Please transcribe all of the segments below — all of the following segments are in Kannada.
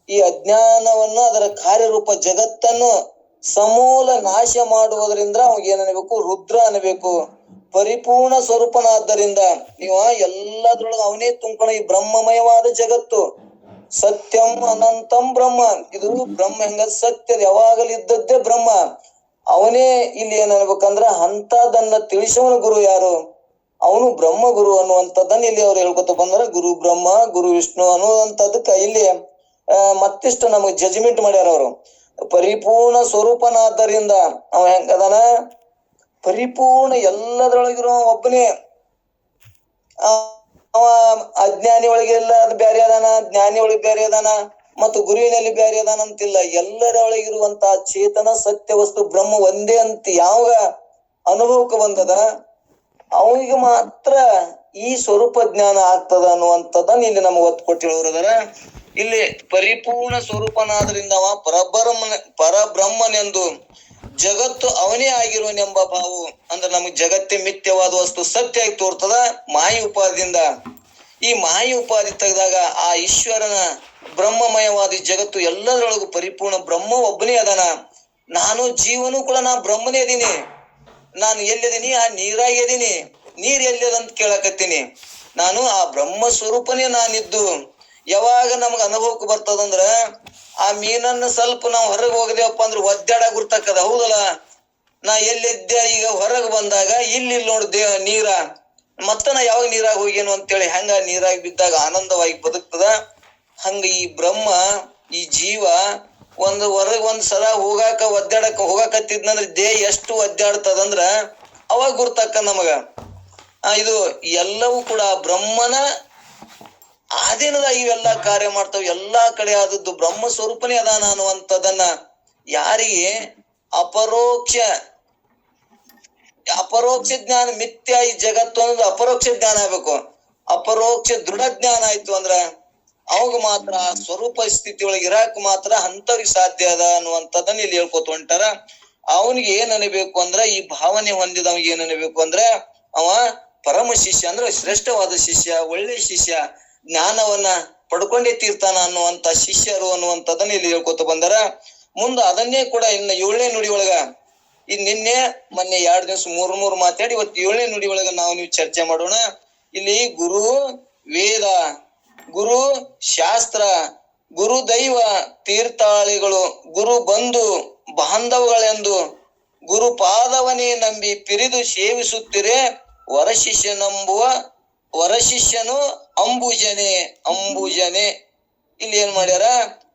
ಈ ಅಜ್ಞಾನವನ್ನ ಅದರ ಕಾರ್ಯರೂಪ ಜಗತ್ತನ್ನು ಸಮೂಲ ನಾಶ ಮಾಡುವುದರಿಂದ ಅವಾಗ ಏನಬೇಕು, ರುದ್ರ ಅನ್ನಬೇಕು. ಪರಿಪೂರ್ಣ ಸ್ವರೂಪನಾದ್ದರಿಂದ ಇವ ಎಲ್ಲದ್ರೊಳಗ ಅವನೇ ತುಂಬ್ಕೊಂಡ. ಈ ಬ್ರಹ್ಮಮಯವಾದ ಜಗತ್ತು ಸತ್ಯಂ ಅನಂತಂ ಬ್ರಹ್ಮ. ಇದು ಬ್ರಹ್ಮ ಹೆಂಗ ಸತ್ಯದ ಯಾವಾಗಲಿದ್ದದ್ದೇ ಬ್ರಹ್ಮ. ಅವನೇ ಇಲ್ಲಿ ಏನ್ಬೇಕಂದ್ರ ಅಂತದನ್ನ ತಿಳಿಸೋನು ಗುರು ಯಾರು? ಅವನು ಬ್ರಹ್ಮ ಗುರು ಅನ್ನುವಂಥದ್ದನ್ನ ಇಲ್ಲಿ ಅವ್ರು ಹೇಳ್ಕೊತ ಬಂದ್ರ, ಗುರು ಬ್ರಹ್ಮ ಗುರು ವಿಷ್ಣು ಅನ್ನುವಂಥದ್ದಕ್ಕ ಇಲ್ಲಿ ಮತ್ತಿಷ್ಟು ನಮಗ್ ಜಜ್ಮೆಂಟ್ ಮಾಡ್ಯಾರ ಅವರು. ಪರಿಪೂರ್ಣ ಸ್ವರೂಪನಾದ್ದರಿಂದ ಅವ ಹೆಂಗದಾನ? ಪರಿಪೂರ್ಣ ಎಲ್ಲದ್ರೊಳಗಿರೋ ಒಬ್ಬನೇ. ಅವ ಅಜ್ಞಾನಿ ಒಳಗೆಲ್ಲ ಅದು ಬೇರೆ ಅದಾನ, ಜ್ಞಾನಿ ಒಳಗೆ ಬೇರೆ ಅದಾನ, ಮತ್ತು ಗುರುವಿನಲ್ಲಿ ಬೇರೆ ಅದಾನ ಅಂತಿಲ್ಲ. ಎಲ್ಲರ ಒಳಗಿರುವಂತಹ ಚೇತನ ಸತ್ಯ ವಸ್ತು ಬ್ರಹ್ಮ ಒಂದೇ ಅಂತ ಯಾವಾಗ ಅನುಭವಕ್ಕೆ ಬಂದದ ಅವನಿಗೆ ಮಾತ್ರ ಈ ಸ್ವರೂಪ ಜ್ಞಾನ ಆಗ್ತದ ಅನ್ನುವಂಥದ್ದನ್ನ ಇಲ್ಲಿ ನಮ್ಗೆ ಒತ್ತು ಕೊಟ್ಟು ಹೇಳೋರದಾರ. ಇಲ್ಲಿ ಪರಿಪೂರ್ಣ ಸ್ವರೂಪನಾದ್ರಿಂದ ಅವ ಪರಬ್ರಹ್ಮನೆಂದು ಜಗತ್ತು ಅವನೇ ಆಗಿರುವನೆಂಬ ಭಾವು. ಅಂದ್ರೆ ನಮಗ್ ಜಗತ್ತೇ ಮಿಥ್ಯವಾದ ವಸ್ತು ಸತ್ಯ ಆಗಿ ತೋರ್ತದ ಮಾಯಿ ಉಪಾದಿಯಿಂದ. ಈ ಮಾಯಿ ಉಪಾದಿ ತೆಗೆದಾಗ ಆ ಈಶ್ವರನ ಬ್ರಹ್ಮಮಯವಾದ ಜಗತ್ತು ಎಲ್ಲದರೊಳಗೂ ಪರಿಪೂರ್ಣ ಬ್ರಹ್ಮ ಒಬ್ಬನೇ ಅದಾನ. ನಾನು ಜೀವನು ಕೂಡ ನಾ ಬ್ರಹ್ಮನೇ ಅದೀನಿ. ನಾನು ಎಲ್ಲಿದ್ದೀನಿ? ಆ ನೀರಾಗಿ ಅದೀನಿ. ನೀರ್ ಎಲ್ಲಿದಂತ ಕೇಳಕತ್ತೀನಿ. ನಾನು ಆ ಬ್ರಹ್ಮ ಸ್ವರೂಪನೇ ನಾನಿದ್ದು ಯಾವಾಗ ನಮ್ಗ ಅನುಭವಕ್ಕೆ ಬರ್ತದಂದ್ರ, ಆ ಮೀನನ್ನ ಸ್ವಲ್ಪ ನಾವು ಹೊರಗೆ ಹೋಗದೇವಪ್ಪ ಅಂದ್ರೆ ಒದ್ದಾಡ ಗುರ್ತಕ್ಕದ. ಹೌದಲ್ಲ? ನಾ ಎಲ್ಲಿದ್ದೆ ಈಗ ಹೊರಗೆ ಬಂದಾಗ ಇಲ್ಲಿ ನೋಡ್ದೆ ನೀರ, ಮತ್ತ ನಾ ಯಾವಾಗ ನೀರಾಗ ಹೋಗೇನು ಅಂತೇಳಿ ಹೆಂಗ ನೀರಾಗಿ ಬಿದ್ದಾಗ ಆನಂದವಾಗಿ ಬದುಕ್ತದ, ಹಂಗ ಈ ಬ್ರಹ್ಮ ಈ ಜೀವ ಹೊರಗ್ ಸಲ ಒದ್ದಾಡಕ ಹೋಗಾಕತ್ತಿದ್ನಂದ್ರ ದೇಹ ಎಷ್ಟು ಒದ್ದಾಡ್ತದಂದ್ರ ಅವಾಗ ಗುರ್ತಕ್ಕ ನಮಗ. ಇದು ಎಲ್ಲವೂ ಕೂಡ ಬ್ರಹ್ಮನ ಆಧೀನದ ಇವೆಲ್ಲಾ ಕಾರ್ಯ ಮಾಡ್ತಾವ. ಎಲ್ಲಾ ಕಡೆ ಆದದ್ದು ಬ್ರಹ್ಮ ಸ್ವರೂಪನೇ ಅದಾನ ಅನ್ನುವಂಥದ್ದನ್ನ ಯಾರಿಗೆ ಅಪರೋಕ್ಷ ಜ್ಞಾನ, ಮಿಥ್ಯ ಈ ಜಗತ್ತು ಅನ್ನೋದು ಅಪರೋಕ್ಷ ಜ್ಞಾನ ಆಗ್ಬೇಕು. ಅಪರೋಕ್ಷ ದೃಢ ಜ್ಞಾನ ಆಯ್ತು ಅಂದ್ರ ಅವಾಗ ಮಾತ್ರ ಆ ಸ್ವರೂಪ ಸ್ಥಿತಿ ಒಳಗೆ ಇರಾಕ್ ಮಾತ್ರ ಅಂತವ್ರಿಗೆ ಸಾಧ್ಯ ಅದ ಅನ್ನುವಂಥದ್ದನ್ನ ಇಲ್ಲಿ ಹೇಳ್ಕೊತ ಹೊಂಟಾರ. ಅವನಿಗೆ ಏನ್ ಅನ್ಬೇಕು ಅಂದ್ರ, ಈ ಭಾವನೆ ಹೊಂದಿದವನಿಗೆ ಏನ್ ಅನ್ಬೇಕು ಅಂದ್ರ, ಅವ ಪರಮ ಶಿಷ್ಯ ಅಂದ್ರೆ ಶ್ರೇಷ್ಠವಾದ ಶಿಷ್ಯ, ಒಳ್ಳೆ ಶಿಷ್ಯ, ಜ್ಞಾನವನ್ನ ಪಡ್ಕೊಂಡೇ ತೀರ್ತಾನ ಅನ್ನುವಂತ ಶಿಷ್ಯರು ಅನ್ನುವಂಥದ್ದನ್ನ ಇಲ್ಲಿ ಹೇಳ್ಕೊತ ಬಂದಾರ. ಮುಂದ ಅದನ್ನೇ ಕೂಡ ಇನ್ನ 7ನೇ ನುಡಿ ಒಳಗ, ನಿನ್ನೆ ಮೊನ್ನೆ 2 ದಿವಸ ಮೂರ್ ಮಾತಾಡಿ ಇವತ್ತು 7ನೇ ನುಡಿ ಒಳಗ ನೀವು ಚರ್ಚೆ ಮಾಡೋಣ. ಇಲ್ಲಿ ಗುರು ವೇದ, ಗುರು ಶಾಸ್ತ್ರ, ಗುರು ದೈವ, ತೀರ್ಥಾಳಿಗಳು, ಗುರು ಬಂಧು ಬಾಂಧವಗಳೆಂದು ಗುರು ಪಾದವನೇ ನಂಬಿ ಪಿರಿದು ಸೇವಿಸುತ್ತಿರೆ ವರಶಿಷ್ಯನು ಅಂಬುಜನೆ. ಇಲ್ಲಿ ಏನ್ ಮಾಡ್ಯಾರ?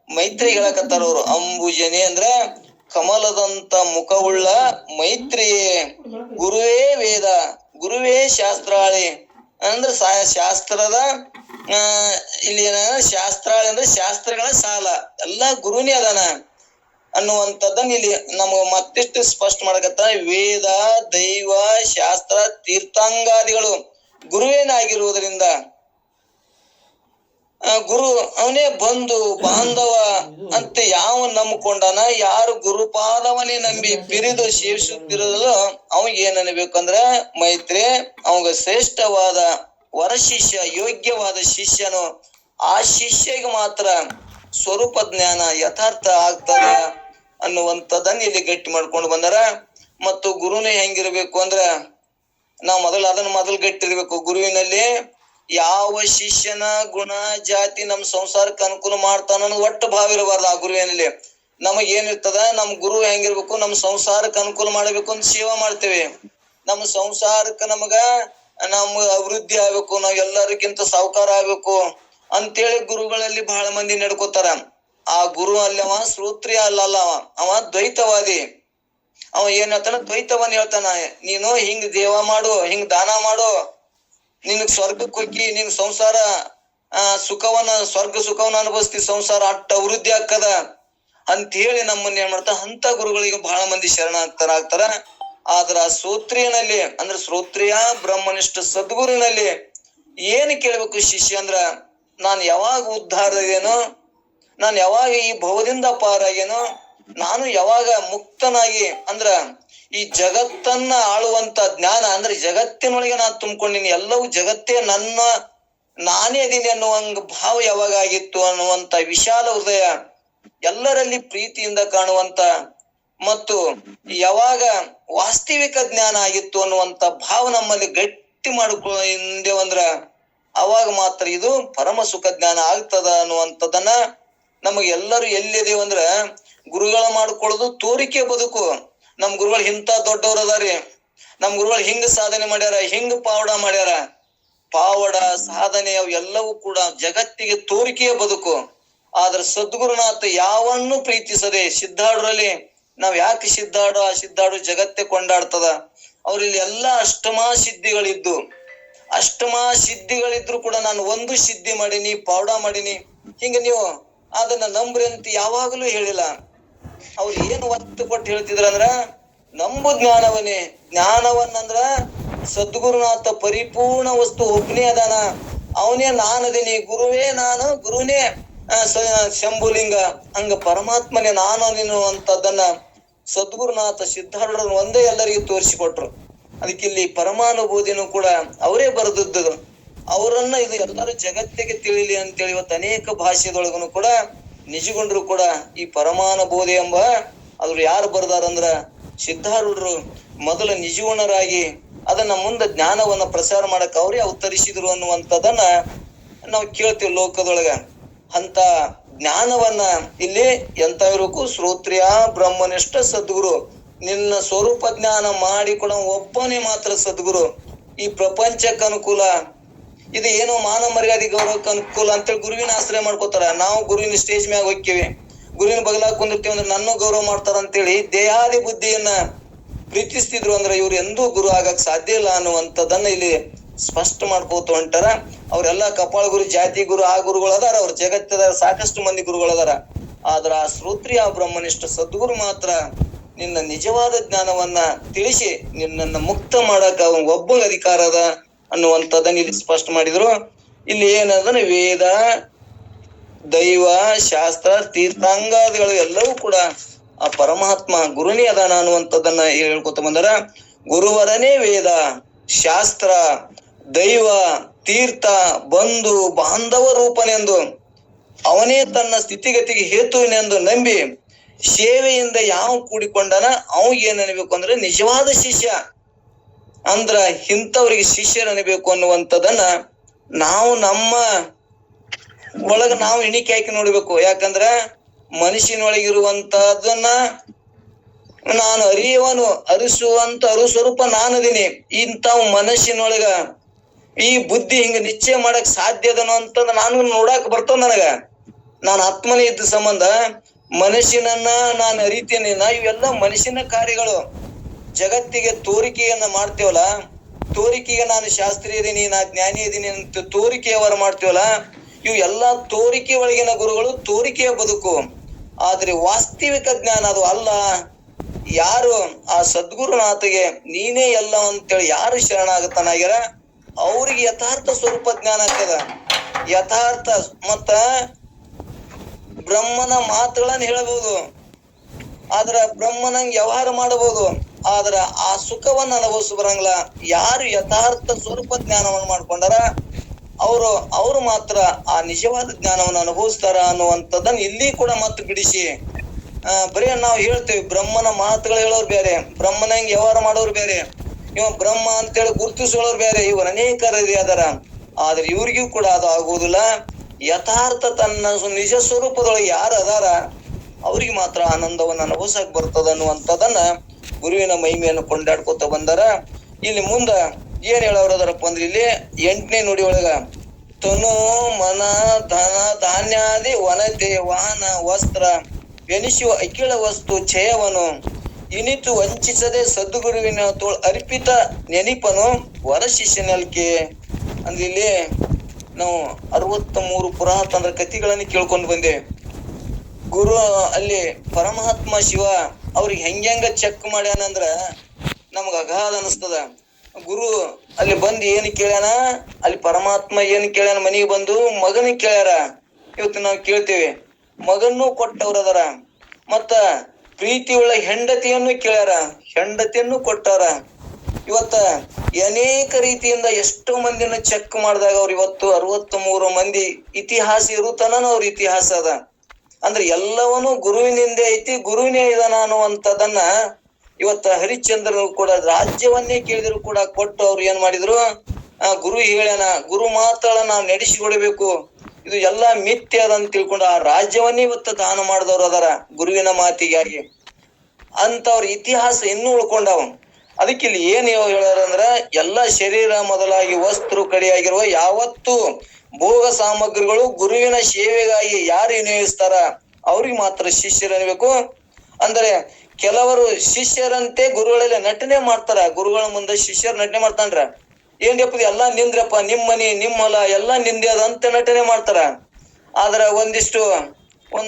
ಮೈತ್ರಿ ಹೇಳಕತ್ತಾರ ಅವರು. ಅಂಬುಜನೆ ಅಂದ್ರ ಕಮಲದಂತ ಮುಖವುಳ್ಳ ಮೈತ್ರಿಯೇ, ಗುರುವೇ ವೇದ, ಗುರುವೇ ಶಾಸ್ತ್ರಾಳಿ ಅಂದ್ರೆ ಶಾಸ್ತ್ರದ ಇಲ್ಲಿ ಏನ ಶಾಸ್ತ್ರಾಳಿ ಅಂದ್ರೆ ಶಾಸ್ತ್ರಗಳ ಸಾಲ, ಎಲ್ಲಾ ಗುರುನೇ ಅದಾನ ಅನ್ನುವಂಥದ್ದನ್ನ ಇಲ್ಲಿ ನಮ್ಗ ಮತ್ತಿಷ್ಟು ಸ್ಪಷ್ಟ ಮಾಡಕತ್ತಾರ. ವೇದ, ದೈವ, ಶಾಸ್ತ್ರ, ತೀರ್ಥಾಂಗಾದಿಗಳು ಗುರುವೇನಾಗಿರುವುದರಿಂದ ಗುರು ಅವನೇ ಬಂಧು ಬಾಂಧವ ಅಂತ ಯಾವ ನಂಬ್ಕೊಂಡಾನ, ಯಾರು ಗುರುಪಾದವನೇ ನಂಬಿ ಪಿರಿದು ಸೇವಿಸುತ್ತಿರೋದಲ್ಲ ಅವಾಗ ಏನ್ ಅನ್ಬೇಕಂದ್ರ ಮೈತ್ರಿ, ಅವಾಗ ಶ್ರೇಷ್ಠವಾದ ವರಶಿಷ್ಯ, ಯೋಗ್ಯವಾದ ಶಿಷ್ಯನು. ಆ ಶಿಷ್ಯಗೆ ಮಾತ್ರ ಸ್ವರೂಪ ಜ್ಞಾನ ಯಥಾರ್ಥ ಆಗ್ತದ ಅನ್ನುವಂಥದ್ದನ್ನ ಇಲ್ಲಿ ಗಟ್ಟಿ ಮಾಡ್ಕೊಂಡು ಬಂದಾರ. ಮತ್ತು ಗುರುನೇ ಹೆಂಗಿರ್ಬೇಕು ಅಂದ್ರ ನಾವು ಮೊದಲು ಗಟ್ಟಿರ್ಬೇಕು. ಗುರುವಿನಲ್ಲಿ ಯಾವ ಶಿಷ್ಯನ ಗುಣ ಜಾತಿ ನಮ್ ಸಂಸಾರಕ್ಕೆ ಅನುಕೂಲ ಮಾಡ್ತಾನ ಅನ್ನೋದು ಒಟ್ಟು ಭಾವ ಇರಬಾರ್ದು. ಆ ಗುರುವಿನಲ್ಲಿ ನಮಗ್ ಏನಿರ್ತದ, ನಮ್ ಗುರು ಹೆಂಗಿರ್ಬೇಕು, ನಮ್ ಸಂಸಾರಕ್ಕೆ ಅನುಕೂಲ ಮಾಡ್ಬೇಕು ಅಂತ ಸೇವಾ ಮಾಡ್ತೇವೆ. ನಮ್ಮ ಸಂಸಾರಕ್ಕೆ ನಮಗ ಅಭಿವೃದ್ಧಿ ಆಗ್ಬೇಕು, ನಾವ್ ಎಲ್ಲರಿಗಿಂತ ಸಾಹುಕಾರ ಆಗ್ಬೇಕು ಅಂತೇಳಿ ಗುರುಗಳಲ್ಲಿ ಬಹಳ ಮಂದಿ ನಡ್ಕೋತಾರ. ಆ ಗುರು ಅಲ್ಲಿ ಅವ ಶ್ರೋತ್ರಿಯ ಅಲ್ಲ, ಅವ ದ್ವೈತವಾದಿ. ಅವ ಏನ್ ಹೇಳ್ತಾನ? ದ್ವೈತವನ್ನ ಹೇಳ್ತಾನ. ನೀನು ಹಿಂಗ್ ದೇವ ಮಾಡು, ಹಿಂಗ್ ದಾನ ಮಾಡು, ನಿನಗ್ ಸ್ವರ್ಗಕ್ಕೆ ಹೋಗಿ ನಿನ್ ಸಂಸಾರ ಸ್ವರ್ಗ ಸುಖವನ್ನ ಅನುಭವಿಸ್ತಿ, ಸಂಸಾರ ಅಟ್ಟ ಅಭಿವೃದ್ಧಿ ಆಗ್ತದ ಅಂತ ಹೇಳಿ ನಮ್ಮನ್ನ ಏನ್ ಮಾಡ್ತಾರ, ಅಂತ ಗುರುಗಳಿಗೆ ಬಹಳ ಮಂದಿ ಶರಣ ಆಗ್ತಾರ. ಆದ್ರ ಶ್ರೋತ್ರಿಯನಲ್ಲಿ ಅಂದ್ರೆ ಶ್ರೋತ್ರಿಯ ಬ್ರಹ್ಮನಿಷ್ಠ ಸದ್ಗುರುನಲ್ಲಿ ಏನ್ ಕೇಳ್ಬೇಕು ಶಿಷ್ಯ ಅಂದ್ರ, ನಾನ್ ಯಾವಾಗ ಉದ್ಧಾರ ಆಗೇನೋ, ನಾನ್ ಯಾವಾಗ ಈ ಭವದಿಂದ ಪಾರಾಗೇನೋ, ನಾನು ಯಾವಾಗ ಮುಕ್ತನಾಗಿ ಅಂದ್ರ ಈ ಜಗತ್ತನ್ನ ಆಳುವಂತ ಜ್ಞಾನ ಅಂದ್ರೆ ಜಗತ್ತಿನೊಳಗೆ ನಾನು ತುಂಬಿಕೊಂಡಿನಿ, ಎಲ್ಲವೂ ಜಗತ್ತೇ ನನ್ನ ನಾನೇ ಅದೀನಿ ಅನ್ನುವಂಗ ಭಾವ ಯಾವಾಗ ಆಗಿತ್ತು ಅನ್ನುವಂತ ವಿಶಾಲ ಹೃದಯ, ಎಲ್ಲರಲ್ಲಿ ಪ್ರೀತಿಯಿಂದ ಕಾಣುವಂತ ಮತ್ತು ಯಾವಾಗ ವಾಸ್ತವಿಕ ಜ್ಞಾನ ಆಗಿತ್ತು ಅನ್ನುವಂತ ಭಾವ ನಮ್ಮಲ್ಲಿ ಗಟ್ಟಿ ಮಾಡ್ಕೊಂಡೇವಂದ್ರ ಅವಾಗ ಮಾತ್ರ ಇದು ಪರಮ ಸುಖ ಜ್ಞಾನ ಆಗ್ತದ ಅನ್ನುವಂಥದ್ದನ್ನ ನಮಗೆ ಎಲ್ಲರೂ ಎಲ್ಲಿದೇವಂದ್ರ ಗುರುಗಳ ಮಾಡ್ಕೊಳ್ಳೋದು ತೋರಿಕೆ ಬದುಕು. ನಮ್ ಗುರುಗಳು ಇಂಥ ದೊಡ್ಡವ್ರ ಅದಾರಿ, ನಮ್ ಗುರುಗಳು ಹಿಂಗ ಸಾಧನೆ ಮಾಡ್ಯಾರ, ಹಿಂಗ ಪಾವಡ ಮಾಡ್ಯಾರ. ಪಾವಡ ಸಾಧನೆ ಅವು ಎಲ್ಲವೂ ಕೂಡ ಜಗತ್ತಿಗೆ ತೋರಿಕೆಯ ಬದುಕು. ಆದ್ರೆ ಸದ್ಗುರುನಾಥ ಯಾವನ್ನೂ ಪ್ರೀತಿಸದೆ ಸಿದ್ಧಾಡ್ರಲ್ಲಿ ನಾವ್ ಯಾಕೆ ಸಿದ್ಧಾಡು ಜಗತ್ತೇ ಕೊಂಡಾಡ್ತದ. ಅವ್ರಲ್ಲಿ ಎಲ್ಲಾ ಅಷ್ಟಮಾ ಸಿದ್ಧಿಗಳಿದ್ದು, ಅಷ್ಟಮಾ ಸಿದ್ಧಿಗಳಿದ್ರು ಕೂಡ ನಾನು ಒಂದು ಸಿದ್ಧಿ ಮಾಡೀನಿ, ಪಾವಡ ಮಾಡೀನಿ, ಹಿಂಗ ನೀವು ಅದನ್ನ ನಂಬ್ರಿ ಅಂತ ಯಾವಾಗಲೂ ಹೇಳಿಲ್ಲ. ಅವ್ರು ಏನು ಒತ್ತು ಕೊಟ್ಟು ಹೇಳ್ತಿದ್ರ ಅಂದ್ರ ನಂಬು ಜ್ಞಾನವನ್ನೇ. ಜ್ಞಾನವನ್ನಂದ್ರ ಸದ್ಗುರುನಾಥ ಪರಿಪೂರ್ಣ ವಸ್ತು ಒಬ್ನೇ ಅದಾನ, ಅವನೇ ನಾನದೀನಿ, ಗುರುವೇ ನಾನು, ಗುರುನೇ ಶಂಭುಲಿಂಗ, ಹಂಗ ಪರಮಾತ್ಮನೇ ನಾನು ಅನ್ನುವಂಥದ್ದನ್ನ ಸದ್ಗುರುನಾಥ ಸಿದ್ಧಾರೂಢರನ್ನು ಒಂದೇ ಎಲ್ಲರಿಗೂ ತೋರಿಸಿಕೊಟ್ರು. ಅದಕ್ಕಿಲ್ಲಿ ಪರಮಾನುಭೂತಿನೂ ಕೂಡ ಅವರೇ ಬರೆದದ್ದು. ಅವರನ್ನ ಇದು ಎಲ್ಲರೂ ಜಗತ್ತಿಗೆ ತಿಳಿಲಿ ಅಂತೇಳಿ ಇವತ್ತು ಅನೇಕ ಭಾಷೆದೊಳಗನು ಕೂಡ ನಿಜಗೊಂಡ್ರು ಕೂಡ ಈ ಪರಮಾನುಭೂತಿ ಎಂಬ ಅವ್ರು ಯಾರು ಬರ್ದಾರಂದ್ರ ಸಿದ್ಧಾರೂಢರು ಮೊದಲ ನಿಜಗುಣರಾಗಿ ಅದನ್ನ ಮುಂದೆ ಜ್ಞಾನವನ್ನ ಪ್ರಸಾರ ಮಾಡಕ್ ಅವರೇ ಅವತರಿಸಿದ್ರು ಅನ್ನುವಂಥದ್ದನ್ನ ನಾವು ಕೇಳ್ತೀವಿ ಲೋಕದೊಳಗ. ಅಂತ ಜ್ಞಾನವನ್ನ ಇಲ್ಲಿ ಎಂತ ಇರಬೇಕು, ಶ್ರೋತ್ರಿಯ ಬ್ರಹ್ಮನಿಷ್ಠ ಸದ್ಗುರು, ನಿನ್ನ ಸ್ವರೂಪ ಜ್ಞಾನ ಮಾಡಿಕೊಡ ಒಬ್ಬನೇ ಮಾತ್ರ ಸದ್ಗುರು. ಈ ಪ್ರಪಂಚಕ್ಕೆ ಅನುಕೂಲ, ಇದು ಏನೋ ಮಾನ ಮರ್ಯಾದೆ ಗೌರವಕ್ಕೆ ಅನುಕೂಲ ಅಂತೇಳಿ ಗುರುವಿನ ಆಶ್ರಯ ಮಾಡ್ಕೋತಾರ. ನಾವು ಗುರುವಿನ ಸ್ಟೇಜ್ ಮ್ಯಾಗ ಹೋಗ್ತೀವಿ, ಗುರುವಿನ ಬಗಲಾಗ ಕುಂದಿರ್ತೀವಿ ಅಂದ್ರೆ ನನ್ನ ಗೌರವ ಮಾಡ್ತಾರ ಅಂತೇಳಿ ದೇಹಾದಿ ಬುದ್ಧಿಯನ್ನ ಪ್ರೀತಿಸ್ತಿದ್ರು ಅಂದ್ರೆ ಇವ್ರು ಎಂದೂ ಗುರು ಆಗಕ್ ಸಾಧ್ಯ ಇಲ್ಲ ಅನ್ನುವಂಥದ್ದನ್ನ ಇಲ್ಲಿ ಸ್ಪಷ್ಟ ಮಾಡ್ಕೋತ ಹೊಂಟಾರ. ಅವ್ರೆಲ್ಲಾ ಕಪಾಳ ಗುರು, ಜಾತಿ ಗುರು, ಆ ಗುರುಗಳು ಅದಾರ, ಅವ್ರ ಜಗತ್ತದ ಸಾಕಷ್ಟು ಮಂದಿ ಗುರುಗಳದಾರ. ಆದ್ರ ಆ ಶ್ರೋತ್ರಿಯ ಬ್ರಹ್ಮನಿಷ್ಠ ಸದ್ಗುರು ಮಾತ್ರ ನಿನ್ನ ನಿಜವಾದ ಜ್ಞಾನವನ್ನ ತಿಳಿಸಿ ನಿನ್ನನ್ನ ಮುಕ್ತ ಮಾಡಕ ಒಬ್ಬ ಅಧಿಕಾರ ಅದ ಅನ್ನುವಂಥದ್ದನ್ನ ಇಲ್ಲಿ ಸ್ಪಷ್ಟ ಮಾಡಿದ್ರು. ಇಲ್ಲಿ ಏನಂದ್ರೆ ವೇದ, ದೈವ, ಶಾಸ್ತ್ರ, ತೀರ್ಥಾಂಗಾದಿಗಳು ಎಲ್ಲವೂ ಕೂಡ ಆ ಪರಮಾತ್ಮ ಗುರುನೇ ಅದಾನ ಅನ್ನುವಂಥದ್ದನ್ನ ಹೇಳ್ಕೊತ ಬಂದಾರ. ಗುರುವರನೇ ವೇದ, ಶಾಸ್ತ್ರ, ದೈವ, ತೀರ್ಥ, ಬಂಧು ಬಾಂಧವ ರೂಪನೆಂದು ಅವನೇ ತನ್ನ ಸ್ಥಿತಿಗತಿಗೆ ಹೇತುವಿನೆಂದು ನಂಬಿ ಸೇವೆಯಿಂದ ಯಾವ ಕೂಡಿಕೊಂಡನ ಅವಾಗ ಏನ್ ಅನ್ಬೇಕು ಅಂದ್ರೆ ನಿಜವಾದ ಶಿಷ್ಯ ಅಂದ್ರ ಇಂಥವ್ರಿಗೆ ಶಿಷ್ಯರು ಅನ್ಬೇಕು ಅನ್ನುವಂಥದ್ದನ್ನ ನಾವು ನಮ್ಮ ಒಳಗ ನಾವು ಎಣಿಕೆ ಹಾಕಿ ನೋಡ್ಬೇಕು. ಯಾಕಂದ್ರ ಮನುಷ್ಯನೊಳಗಿರುವಂತಹದನ್ನ ನಾನು ಅರಿಯುವನು, ಅರಿಸುವಂತ ಅರುಸ್ವರೂಪ ನಾನದೀನಿ. ಇಂಥವ್ ಮನಸ್ಸಿನೊಳಗ ಈ ಬುದ್ಧಿ ಹಿಂಗ ನಿಶ್ಚಯ ಮಾಡಕ್ ಸಾಧ್ಯ ಅದನು ಅಂತಂದ ನಾನು ನೋಡಾಕ್ ಬರ್ತದ. ನನಗ ನಾನು ಆತ್ಮನೇ ಇದ್ದ ಸಂಬಂಧ ಮನುಷ್ಯನನ್ನ ನಾನು ಅರಿತೇನೆ. ಇವೆಲ್ಲ ಮನುಷ್ಯನ ಕಾರ್ಯಗಳು. ಜಗತ್ತಿಗೆ ತೋರಿಕೆಯನ್ನ ಮಾಡ್ತೇವಲ್ಲ, ತೋರಿಕೆಗೆ ನಾನು ಶಾಸ್ತ್ರಿ ಇದೀನಿ, ನಾ ಜ್ಞಾನಿ ಇದೀನಿ ಅಂತ ತೋರಿಕೆಯವರ ಮಾಡ್ತೇವಲ್ಲ, ಇವು ಎಲ್ಲಾ ತೋರಿಕೆ ಒಳಗಿನ ಗುರುಗಳು, ತೋರಿಕೆಯ ಬದುಕು. ಆದ್ರೆ ವಾಸ್ತವಿಕ ಜ್ಞಾನ ಅದು ಅಲ್ಲ. ಯಾರು ಆ ಸದ್ಗುರುನಾಥಗೆ ನೀನೇ ಎಲ್ಲ ಅಂತೇಳಿ ಯಾರು ಶರಣಾಗತನಾಗ್ಯಾರ ಅವ್ರಿಗೆ ಯಥಾರ್ಥ ಸ್ವರೂಪ ಜ್ಞಾನ ಆಗ್ತದ. ಯಥಾರ್ಥ ಮತ್ತ ಬ್ರಹ್ಮನ ಮಾತುಗಳನ್ನ ಹೇಳಬಹುದು, ಆದ್ರ ಬ್ರಹ್ಮನಂಗ್ ವ್ಯವಹಾರ ಮಾಡಬಹುದು, ಆದ್ರ ಆ ಸುಖವನ್ನ ಅನುಭವಿಸ ಬರಂಗಿಲ್ಲ. ಯಾರು ಯಥಾರ್ಥ ಸ್ವರೂಪ ಜ್ಞಾನವನ್ನು ಮಾಡ್ಕೊಂಡಾರ ಅವರು ಮಾತ್ರ ಆ ನಿಜವಾದ ಜ್ಞಾನವನ್ನು ಅನುಭವಿಸ್ತಾರ ಅನ್ನುವಂಥದ್ದನ್ನ ಇಲ್ಲಿ ಕೂಡ ಮತ್ತೆ ಬಿಡಿಸಿ ಬರೀ ನಾವು ಹೇಳ್ತೇವೆ ಬ್ರಹ್ಮನ ಮಾತುಗಳು ಹೇಳೋರು ಬೇರೆ, ಬ್ರಹ್ಮನಂಗ್ ವ್ಯವಹಾರ ಮಾಡೋರು ಬೇರೆ, ಇವ ಬ್ರಹ್ಮ ಅಂತೇಳಿ ಗುರುತಿಸೋರು ಬೇರೆ, ಇವರು ಅನೇಕರದಿ ಅದಾರ. ಆದ್ರೆ ಇವ್ರಿಗೂ ಕೂಡ ಅದು ಆಗುವುದಿಲ್ಲ. ಯಥಾರ್ಥ ತನ್ನ ನಿಜ ಸ್ವರೂಪದೊಳಗೆ ಯಾರು ಅದಾರ ಅವ್ರಿಗೆ ಮಾತ್ರ ಆನಂದವನ್ನು ಅನುಭವಿಸಕ್ ಬರ್ತದ ಅನ್ನುವಂಥದ್ದನ್ನ ಗುರುವಿನ ಮಹಿಮೆಯನ್ನು ಕೊಂಡಾಡ್ಕೊತ ಬಂದಾರ. ಇಲ್ಲಿ ಮುಂದ ಏನ್ ಹೇಳೋರದಾರಪ್ಪ ಅಂದ್ರೆ ಇಲ್ಲಿ 8ನೇ ನುಡಿ ಒಳಗ ತನು ಮನ ಧನ ಧಾನ್ಯಾದಿ ವನತೆ ವಾಹನ ವಸ್ತ್ರ ಎನಿಸುವ ಅಖಿಳ ವಸ್ತು ಛಯವನು ಇನಿತು ವಂಚಿಸದೆ ಸದ್ಗುರುವಿನ ಅರ್ಪಿತ ನೆನಪನು ವರ ಶಿಷ್ಯನಲ್ಕೆ. ಅಂದ್ರೆ ಇಲ್ಲಿ ನಾವು 63 ಪುರಾತನ ಕಥೆಗಳನ್ನ ಕೇಳ್ಕೊಂಡು ಬಂದೇವೆ. ಗುರು ಅಲ್ಲಿ ಪರಮಾತ್ಮ ಶಿವ ಅವ್ರಿಗೆ ಹೆಂಗ ಚೆಕ್ ಮಾಡ್ಯಾನಂದ್ರ ನಮ್ಗ ಅಗಾಧ ಅನಿಸ್ತದ. ಗುರು ಅಲ್ಲಿ ಬಂದು ಏನ್ ಕೇಳ್ಯಾನ, ಅಲ್ಲಿ ಪರಮಾತ್ಮ ಏನ್ ಕೇಳ್ಯಾನ, ಮನೆಗೆ ಬಂದು ಮಗನಿಗೆ ಕೇಳ್ಯಾರ. ಇವತ್ತು ನಾವು ಕೇಳ್ತೇವೆ, ಮಗನ್ನೂ ಕೊಟ್ಟವ್ರದಾರ, ಮತ್ತ ಪ್ರೀತಿ ಉಳ್ಳ ಹೆಂಡತಿಯನ್ನು ಕೇಳ್ಯಾರ, ಹೆಂಡತಿಯನ್ನು ಕೊಟ್ಟಾರ. ಇವತ್ತ ಅನೇಕ ರೀತಿಯಿಂದ ಎಷ್ಟೋ ಮಂದಿನ ಚೆಕ್ ಮಾಡಿದಾಗ ಅವ್ರು ಇವತ್ತು 63 ಮಂದಿ ಇತಿಹಾಸ ಇರುತ್ತಾನ ಅವ್ರ ಇತಿಹಾಸ ಅದ. ಅಂದ್ರೆ ಎಲ್ಲವನ್ನೂ ಗುರುವಿನಿಂದ ಐತಿ, ಗುರುವಿನೇ ಇದಾನ ಅನ್ನುವಂಥದ್ದನ್ನ ಇವತ್ತ ಹರಿಶ್ಚಂದ್ರನು ಕೂಡ ರಾಜ್ಯವನ್ನೇ ಕೇಳಿದ್ರು ಕೂಡ ಕೊಟ್ಟು ಅವ್ರು ಏನ್ ಮಾಡಿದ್ರು, ಗುರು ಹೇಳ್ಯಾನ, ಗುರು ಮಾತಳ ನಾವು ನಡೆಸಿಕೊಡ್ಬೇಕು, ಇದು ಎಲ್ಲಾ ಮಿಥ್ಯ ಅದ ಅಂತ ತಿಳ್ಕೊಂಡು ಆ ರಾಜ್ಯವನ್ನೇ ಇವತ್ತು ದಾನ ಮಾಡಿದವ್ರು ಅದರ ಗುರುವಿನ ಮಾತಿಗಾಗಿ ಅಂತವ್ರ ಇತಿಹಾಸ ಇನ್ನೂ ಉಳ್ಕೊಂಡವ. ಅದಕ್ಕೆ ಇಲ್ಲಿ ಏನ್ ಹೇಳಾರಂದ್ರ, ಎಲ್ಲಾ ಶರೀರ ಮೊದಲಾಗಿ ವಸ್ತು ಕಡೆಯಾಗಿರುವ ಯಾವತ್ತು ಭೋಗ ಸಾಮಗ್ರಿಗಳು ಗುರುವಿನ ಸೇವೆಗಾಗಿ ಯಾರು ವಿನಿಯೋಗಿಸ್ತಾರ ಅವ್ರಿಗೆ ಮಾತ್ರ ಶಿಷ್ಯರು ಅನ್ಬೇಕು. ಅಂದ್ರೆ ಕೆಲವರು ಶಿಷ್ಯರಂತೆ ಗುರುಗಳೆಲ್ಲ ನಟನೆ ಮಾಡ್ತಾರ, ಗುರುಗಳ ಮುಂದೆ ಶಿಷ್ಯರು ನಟನೆ ಮಾಡ್ತಾನ್ರ, ಏನ್ಯಪ್ಪ ಎಲ್ಲಾ ನಿಂದ್ರಪ್ಪ, ನಿಮ್ ಮನಿ ನಿಮ್ ಹೊಲ ಎಲ್ಲಾ ನಿಂದೆ ಅದಂತ ನಟನೆ ಮಾಡ್ತಾರ. ಆದ್ರ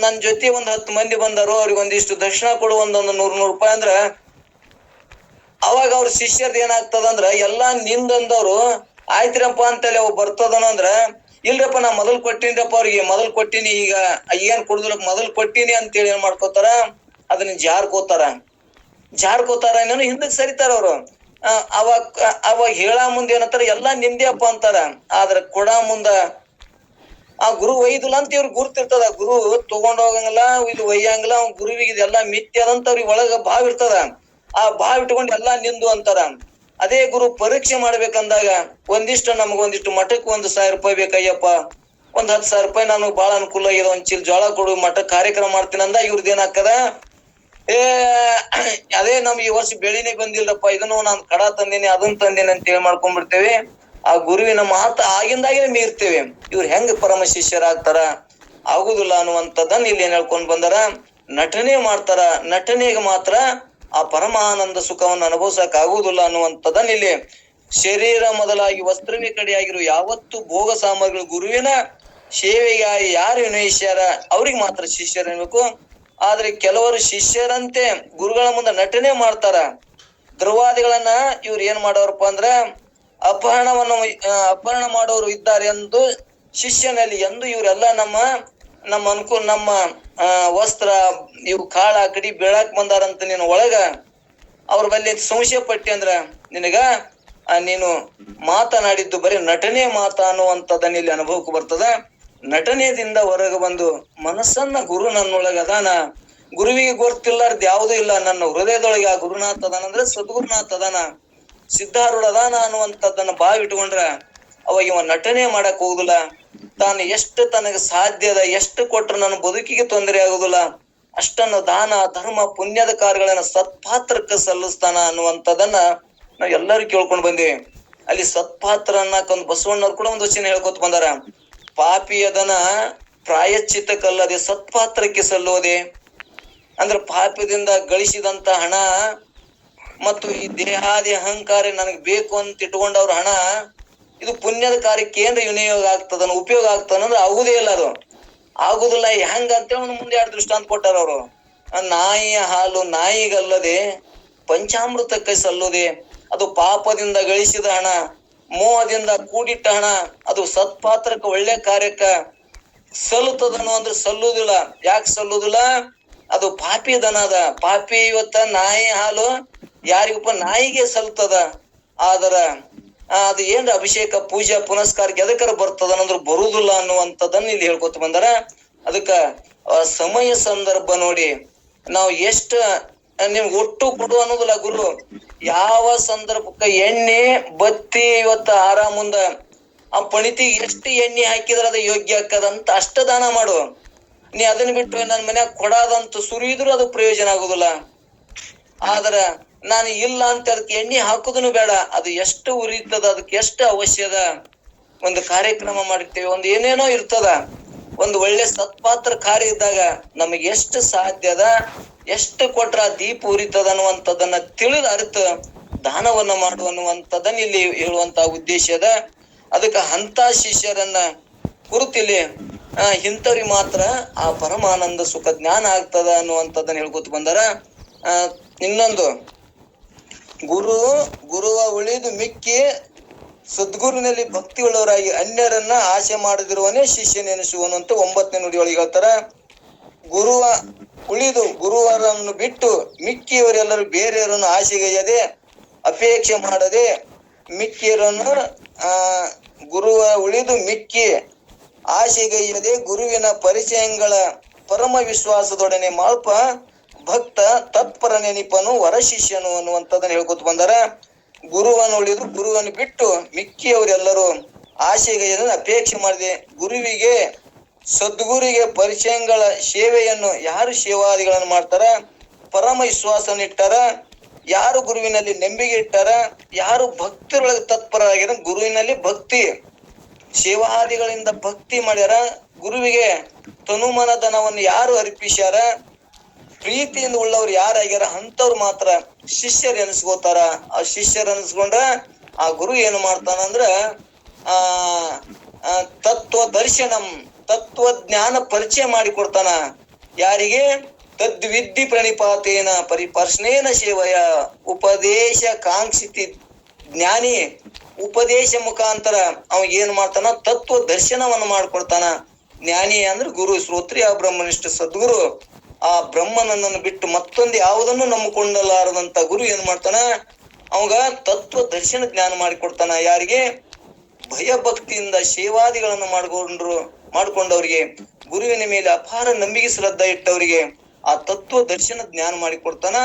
ನನ್ ಜೊತೆ 10 ಮಂದಿ ಬಂದಾರು, ಅವ್ರಿಗೆ ಒಂದಿಷ್ಟು ದಕ್ಷಿಣ ಕೊಡು, 100 ರೂಪಾಯಿ ಅಂದ್ರ ಅವಾಗ ಅವ್ರ ಶಿಷ್ಯರ್ದ ಏನಾಗ್ತದಂದ್ರ, ಎಲ್ಲಾ ನಿಂದಂದವ್ರು ಆಯ್ತಿರಪ್ಪ ಅಂತೇಳಿ ಅವ್ ಬರ್ತದನ ಅಂದ್ರ, ಇಲ್ರಪ್ಪ ನಾ ಮೊದಲ್ ಕೊಟ್ಟಿನ್ರಪ್ಪ ಅವ್ರಿಗೆ, ಮೊದಲ್ ಕೊಟ್ಟಿನಿ, ಈಗ ಏನ್ ಕೊಡುದಿಲ್ಲ ಮೊದಲ್ ಕೊಟ್ಟಿನಿ ಅಂತೇಳಿ ಏನ್ ಮಾಡ್ಕೋತಾರ, ಅದನ್ನ ಜಾರ್ಕೋತಾರ ಇನ್ನೇನು ಹಿಂದಕ್ ಸರಿತಾರ ಅವ್ರು. ಅವಾಗ ಹೇಳ ಮುಂದೆ ಏನಂತಾರ, ಎಲ್ಲಾ ನಿಂದ್ಯಪ್ಪ ಅಂತಾರ. ಆದ್ರ ಕೊಡ ಮುಂದ ಆ ಗುರು ಒಯ್ದಿಲ್ಲ ಅಂತ ಇವ್ರಿಗೆ ಗುರ್ತಿರ್ತದ, ಗುರು ತಗೊಂಡ್ ಹೋಗಂಗಿಲ್ಲ, ಇದು ಒಯ್ಯಂಗಿಲ್ಲ, ಅವ್ನ ಗುರುವಿಗೆ ಇದೆಲ್ಲಾ ಮಿಥ್ಯದಂತ ಅವ್ರಿಗೆ ಒಳಗ ಭಾವ ಇರ್ತದ. ಆ ಭಾವ ಇಟ್ಕೊಂಡು ಎಲ್ಲಾ ನಿಂದು ಅಂತಾರ. ಅದೇ ಗುರು ಪರೀಕ್ಷೆ ಮಾಡ್ಬೇಕಂದಾಗ ನಮಗೊಂದಿಷ್ಟು ಮಠಕ್ಕೆ 1,000 ರೂಪಾಯಿ ಬೇಕಯ್ಯಪ್ಪ, 10,000 ರೂಪಾಯಿ ನನಗ್ ಬಾಳ ಅನುಕೂಲ ಆಗಿದೆ, ಒಂದ್ ಚೀಲ ಜೋಳ ಕೊಡು, ಮಠಕ್ಕೆ ಕಾರ್ಯಕ್ರಮ ಮಾಡ್ತೀನಿ ಅಂದ ಇವ್ರದ್ದು ಏನಾಗ್ತದ, ಅದೇ ನಮ್ಗೆ ಈ ವರ್ಷ ಬೆಳಿನೇ ಬಂದಿಲ್ಲಪ್ಪ, ಇದನ್ನು ನಾನು ಕಡ ತಂದೇನಿ ಅದನ್ನ ತಂದೇನಿ ಅಂತ ಹೇಳಿ ಮಾಡ್ಕೊಂಡ್ಬಿಡ್ತೇವೆ. ಆ ಗುರುವಿನ ಮಾತು ಆಗಿಂದಾಗೆ ಮೀರ್ತೇವೆ. ಇವ್ರು ಹೆಂಗ್ ಪರಮ ಶಿಷ್ಯರಾಗ್ತಾರ, ಆಗುದಿಲ್ಲ ಅನ್ನುವಂಥದ್ದನ್ನ ಇಲ್ಲಿ ಏನ್ ಹೇಳ್ಕೊಂಡ್ ಬಂದಾರ, ನಟನೆ ಮಾಡ್ತಾರ, ನಟನೆಗೆ ಮಾತ್ರ ಆ ಪರಮಾನಂದ ಸುಖವನ್ನು ಅನುಭವಿಸಕ್ ಆಗುದಿಲ್ಲ ಅನ್ನುವಂಥದ್ದನ್ನ ಇಲ್ಲಿ ಶರೀರ ಮೊದಲಾಗಿ ವಸ್ತ್ರವೇ ಕಡೆಯಾಗಿರುವ ಯಾವತ್ತು ಭೋಗ ಸಾಮಗ್ರಿಗಳು ಗುರುವಿನ ಸೇವೆಗಾಗಿ ಯಾರು ವಿನಯಿಸ್ಯಾರ ಅವ್ರಿಗೆ ಮಾತ್ರ ಶಿಷ್ಯರನ್ಬೇಕು. ಆದ್ರೆ ಕೆಲವರು ಶಿಷ್ಯರಂತೆ ಗುರುಗಳ ಮುಂದೆ ನಟನೆ ಮಾಡ್ತಾರ. ದ್ರವಾದಿಗಳನ್ನ ಇವ್ರು ಏನ್ ಮಾಡೋರಪ್ಪ ಅಂದ್ರ, ಅಪಹರಣ ಮಾಡೋರು ಇದ್ದಾರೆ ಎಂದು ಶಿಷ್ಯನಲ್ಲಿ ಎಂದು ಇವರೆಲ್ಲ ನಮ್ಮ ಅನುಕೂಲ, ನಮ್ಮ ವಸ್ತ್ರ ಇವು ಕಾಳ ಕಡಿ ಬೀಳಾಕ್ ಬಂದಾರಂತ ನೀನು ಒಳಗ ಅವ್ರ ಬಲ್ಲಿ ಸಂಶಯ ಪಟ್ಟಿ ಅಂದ್ರ ನಿನಗ ನೀನು ಮಾತನಾಡಿದ್ದು ಬರೀ ನಟನೆ ಮಾತಾ ಅನ್ನುವಂಥದ್ದನ್ನ ಇಲ್ಲಿ ಅನುಭವಕ್ಕೆ ಬರ್ತದ. ನಟನೆಯಿಂದ ಹೊರಗೆ ಬಂದು ಮನಸ್ಸನ್ನ ಗುರು ನನ್ನೊಳಗ ಅದಾನ, ಗುರುವಿಗೆ ಗೊತ್ತಿಲ್ಲಾರ್ದು ಯಾವುದೂ ಇಲ್ಲ, ನನ್ನ ಹೃದಯದೊಳಗೆ ಆ ಗುರುನಾಥ ಅದಾನ ಅಂದ್ರೆ ಸದ್ಗುರುನಾಥ ಅದಾನ, ಸಿದ್ಧಾರೂಢ ಅದಾನ ಅನ್ನುವಂಥದ್ದನ್ನ ಇಟ್ಕೊಂಡ್ರ ಅವಾಗ ಇವ ನಟನೆ ಮಾಡಕ್ ಹೋಗುದಿಲ್ಲ. ತಾನು ಎಷ್ಟು ತನಗೆ ಸಾಧ್ಯದ ಎಷ್ಟು ಕೊಟ್ರು ನನ್ನ ಬದುಕಿಗೆ ತೊಂದರೆ ಆಗುದಿಲ್ಲ, ಅಷ್ಟನ್ನು ದಾನ ಧರ್ಮ ಪುಣ್ಯದ ಕಾರ್ಯಗಳನ್ನ ಸತ್ಪಾತ್ರಕ್ಕೆ ಸಲ್ಲಿಸ್ತಾನ ಅನ್ನುವಂಥದ್ದನ್ನ ನಾವ್ ಎಲ್ಲರೂ ಕೇಳ್ಕೊಂಡ್ ಬಂದೇವಿ. ಅಲ್ಲಿ ಸತ್ಪಾತ್ರ ಅನ್ನಕೊಂದ್ ಬಸವಣ್ಣವ್ರು ಕೂಡ ಒಂದು ವಚನ ಹೇಳ್ಕೊತ ಬಂದಾರ, ಪಾಪಿಯದನ ಪ್ರಾಯಶ್ಚಿತ್ತಕ್ಕಲ್ಲದೆ ಸತ್ಪಾತ್ರಕ್ಕೆ ಸಲ್ಲೋದೆ. ಅಂದ್ರೆ ಪಾಪದಿಂದ ಗಳಿಸಿದಂತ ಹಣ ಮತ್ತು ಈ ದೇಹಾದಿ ಅಹಂಕಾರ ನನಗ್ ಬೇಕು ಅಂತ ಇಟ್ಕೊಂಡವ್ರ ಹಣ ಇದು ಪುಣ್ಯದ ಕಾರ್ಯಕ್ಕೆ ಏನ್ರ ವಿನಿಯೋಗ ಆಗ್ತದನ್ನ ಉಪಯೋಗ ಆಗ್ತದಂದ್ರೆ ಆಗುದೇ ಇಲ್ಲ, ಅದು ಆಗುದಿಲ್ಲ. ಹೆಂಗ ಅಂತೇಳಿ ಒಂದು ಮುಂದೆ 2 ದೃಷ್ಟಾಂತ ಕೊಟ್ಟಾರ ಅವರು. ನಾಯಿಯ ಹಾಲು ನಾಯಿಗಲ್ಲದೆ ಪಂಚಾಮೃತಕ್ಕೆ ಸಲ್ಲುದೆ, ಅದು ಪಾಪದಿಂದ ಗಳಿಸಿದ ಹಣ, ಮೋಹದಿಂದ ಕೂಡಿಟ್ಟ ಹಣ, ಅದು ಸತ್ಪಾತ್ರಕ್ಕೆ ಒಳ್ಳೆ ಕಾರ್ಯಕ್ಕ ಸಲ್ಲುತ್ತದನು ಅಂದ್ರೆ ಸಲ್ಲುದಿಲ್ಲ. ಯಾಕೆ ಸಲ್ಲುದಿಲ್ಲ? ಅದು ಪಾಪಿ ದನ ಅದ. ಪಾಪಿ ಇವತ್ತ ನಾಯಿ ಹಾಲು ಯಾರಿಗಪ್ಪ ನಾಯಿಗೆ ಸಲ್ತದ. ಆದರ ಅದು ಏನ್ ಅಭಿಷೇಕ ಪೂಜಾ ಪುನಸ್ಕಾರಕ್ಕೆ ಎದಕ್ಕರ ಬರ್ತದ ಅಂದ್ರೆ ಬರುದಿಲ್ಲ ಅನ್ನುವಂಥದ್ದನ್ನ ಇಲ್ಲಿ ಹೇಳ್ಕೊತ ಬಂದಾರ. ಅದಕ್ಕ ಸಮಯ ಸಂದರ್ಭ ನೋಡಿ ನಾವು ಎಷ್ಟ ನಿಮ್ಗೆ ಒಟ್ಟು ಕೊಡು ಅನ್ನೋದಿಲ್ಲ ಗುರು. ಯಾವ ಸಂದರ್ಭಕ್ಕ ಎಣ್ಣೆ ಬತ್ತಿ ಇವತ್ತ ಮುಂದ ಆ ಪಣಿತಿಗೆ ಎಷ್ಟು ಎಣ್ಣೆ ಹಾಕಿದ್ರ ಅದು ಯೋಗ್ಯ ಆಕ್ಕದಂತ ಅಷ್ಟ ದಾನ ಮಾಡು. ನೀ ಅದನ್ನ ಬಿಟ್ಟು ನನ್ನ ಮನ್ಯಾಗ ಕೊಡಾದಂತ ಸುರಿದ್ರು ಅದು ಪ್ರಯೋಜನ ಆಗುದಿಲ್ಲ. ಆದ್ರ ನಾನು ಇಲ್ಲ ಅಂತ ಅದಕ್ಕೆ ಎಣ್ಣೆ ಹಾಕುದನು ಬೇಡ. ಅದು ಎಷ್ಟು ಉರಿತದ, ಅದಕ್ಕೆ ಎಷ್ಟು ಅವಶ್ಯದ. ಒಂದು ಕಾರ್ಯಕ್ರಮ ಮಾಡಿರ್ತೇವೆ, ಒಂದು ಏನೇನೋ ಇರ್ತದ, ಒಂದು ಒಳ್ಳೆ ಸತ್ಪಾತ್ರ ಕಾರ್ಯ ಇದ್ದಾಗ ನಮಗೆ ಎಷ್ಟು ಸಾಧ್ಯದ, ಎಷ್ಟು ಕೊಟ್ರ ದೀಪ ಉರಿತದ ಅನ್ನುವಂಥದ್ದನ್ನ ತಿಳಿದ ಅರ್ಥ ದಾನವನ್ನ ಮಾಡು ಅನ್ನುವಂಥದ್ದನ್ನ ಇಲ್ಲಿ ಹೇಳುವಂತ ಉದ್ದೇಶ ಅದ. ಅದಕ್ಕೆ ಅಂತ ಶಿಷ್ಯರನ್ನ ಕುರಿತಿಲ್ಲಿ ಇಂಥವ್ರಿಗೆ ಮಾತ್ರ ಆ ಪರಮಾನಂದ ಸುಖ ಜ್ಞಾನ ಆಗ್ತದ ಅನ್ನುವಂಥದ್ದನ್ನ ಹೇಳ್ಕೊತ ಬಂದಾರ. ಇನ್ನೊಂದು ಗುರುವ ಉಳಿದು ಮಿಕ್ಕಿ ಸದ್ಗುರುವಿನಲ್ಲಿ ಭಕ್ತಿ ಉಳ್ಳವರಾಗಿ ಅನ್ಯರನ್ನ ಆಸೆ ಮಾಡದಿರುವನೇ ಶಿಷ್ಯನೆನಿಸುವನು ಅಂತ 9ನೇ ನುಡಿಯೊಳಗೆ ಹೇಳ್ತಾರ. ಗುರುವರನ್ನು ಬಿಟ್ಟು ಮಿಕ್ಕಿಯವರೆಲ್ಲರೂ ಬೇರೆಯವರನ್ನು ಆಸೆಗೈಯದೆ ಅಪೇಕ್ಷೆ ಮಾಡದೆ ಮಿಕ್ಕಿಯರನ್ನು ಗುರುವ ಉಳಿದು ಮಿಕ್ಕಿ ಆಶೆಗೈಯದೆ ಗುರುವಿನ ಪರಿಚಯಗಳ ಪರಮ ವಿಶ್ವಾಸದೊಡನೆ ಮಾಲ್ಪ ಭಕ್ತ ತತ್ಪರ ನೆನಪನು ವರ ಶಿಷ್ಯನು ಅನ್ನುವಂಥದ್ದನ್ನ ಹೇಳ್ಕೊತ ಬಂದಾರ. ಗುರುವನ್ನು ಉಳಿದು ಗುರುವನ್ನು ಬಿಟ್ಟು ಮಿಕ್ಕಿಯವರೆಲ್ಲರೂ ಆಶೆಗೈಯದನ್ನು ಅಪೇಕ್ಷೆ ಮಾಡದೆ ಗುರುವಿಗೆ ಸದ್ಗುರಿಗೆ ಪರಿಚಯಗಳ ಸೇವೆಯನ್ನು ಯಾರು ಸೇವಾದಿಗಳನ್ನು ಮಾಡ್ತಾರ, ಪರಮ ವಿಶ್ವಾಸನ ಇಟ್ಟಾರ, ಯಾರು ಗುರುವಿನಲ್ಲಿ ನಂಬಿಕೆ ಇಟ್ಟಾರ, ಯಾರು ಭಕ್ತಿಯೊಳಗೆ ತತ್ಪರರಾಗಿರ, ಗುರುವಿನಲ್ಲಿ ಭಕ್ತಿ ಸೇವಾದಿಗಳಿಂದ ಭಕ್ತಿ ಮಾಡ್ಯಾರ, ಗುರುವಿಗೆ ತನುಮನ ಧನವನ್ನು ಯಾರು ಅರ್ಪಿಸ್ಯಾರ, ಪ್ರೀತಿಯಿಂದ ಉಳ್ಳವ್ರು ಯಾರಾಗ್ಯಾರ ಅಂತವ್ರು ಮಾತ್ರ ಶಿಷ್ಯರು ಎನಿಸ್ಕೋತಾರ. ಆ ಶಿಷ್ಯರು ಅನ್ಸ್ಕೊಂಡ್ರ ಆ ಗುರು ಏನು ಮಾಡ್ತಾನಂದ್ರ ತತ್ವ ದರ್ಶನಂ ತತ್ವಜ್ಞಾನ ಪರಿಚಯ ಮಾಡಿಕೊಡ್ತಾನ. ಯಾರಿಗೆ? ತದ್ವಿದ್ಧಿ ಪ್ರಣಿಪಾತೇನ ಪರಿಪರ್ಶನೇನ ಸೇವಯ ಉಪದೇಶ ಕಾಂಕ್ಷಿತಿ ಜ್ಞಾನಿ ಉಪದೇಶ ಮುಖಾಂತರ ಅವ ಏನ್ ಮಾಡ್ತಾನ? ತತ್ವ ದರ್ಶನವನ್ನು ಮಾಡ್ಕೊಡ್ತಾನ. ಜ್ಞಾನಿ ಅಂದ್ರೆ ಗುರು, ಶ್ರೋತ್ರಿಯ ಬ್ರಹ್ಮನಿಷ್ಠ ಸದ್ಗುರು. ಆ ಬ್ರಹ್ಮನನ್ನು ಬಿಟ್ಟು ಮತ್ತೊಂದು ಯಾವುದನ್ನು ನಂಬಿಕೊಂಡಲಾರದಂತ ಗುರು ಏನ್ ಮಾಡ್ತಾನ? ಅವಾಗ ತತ್ವ ದರ್ಶನ ಜ್ಞಾನ ಮಾಡಿಕೊಡ್ತಾನ. ಯಾರಿಗೆ? ಭಯ ಭಕ್ತಿಯಿಂದ ಸೇವಾದಿಗಳನ್ನು ಮಾಡ್ಕೊಂಡವ್ರಿಗೆ, ಗುರುವಿನ ಮೇಲೆ ಅಪಾರ ನಂಬಿಕೆ ಶ್ರದ್ಧಾ ಇಟ್ಟವರಿಗೆ ಆ ತತ್ವ ದರ್ಶನ ಜ್ಞಾನ ಮಾಡಿಕೊಡ್ತಾನ.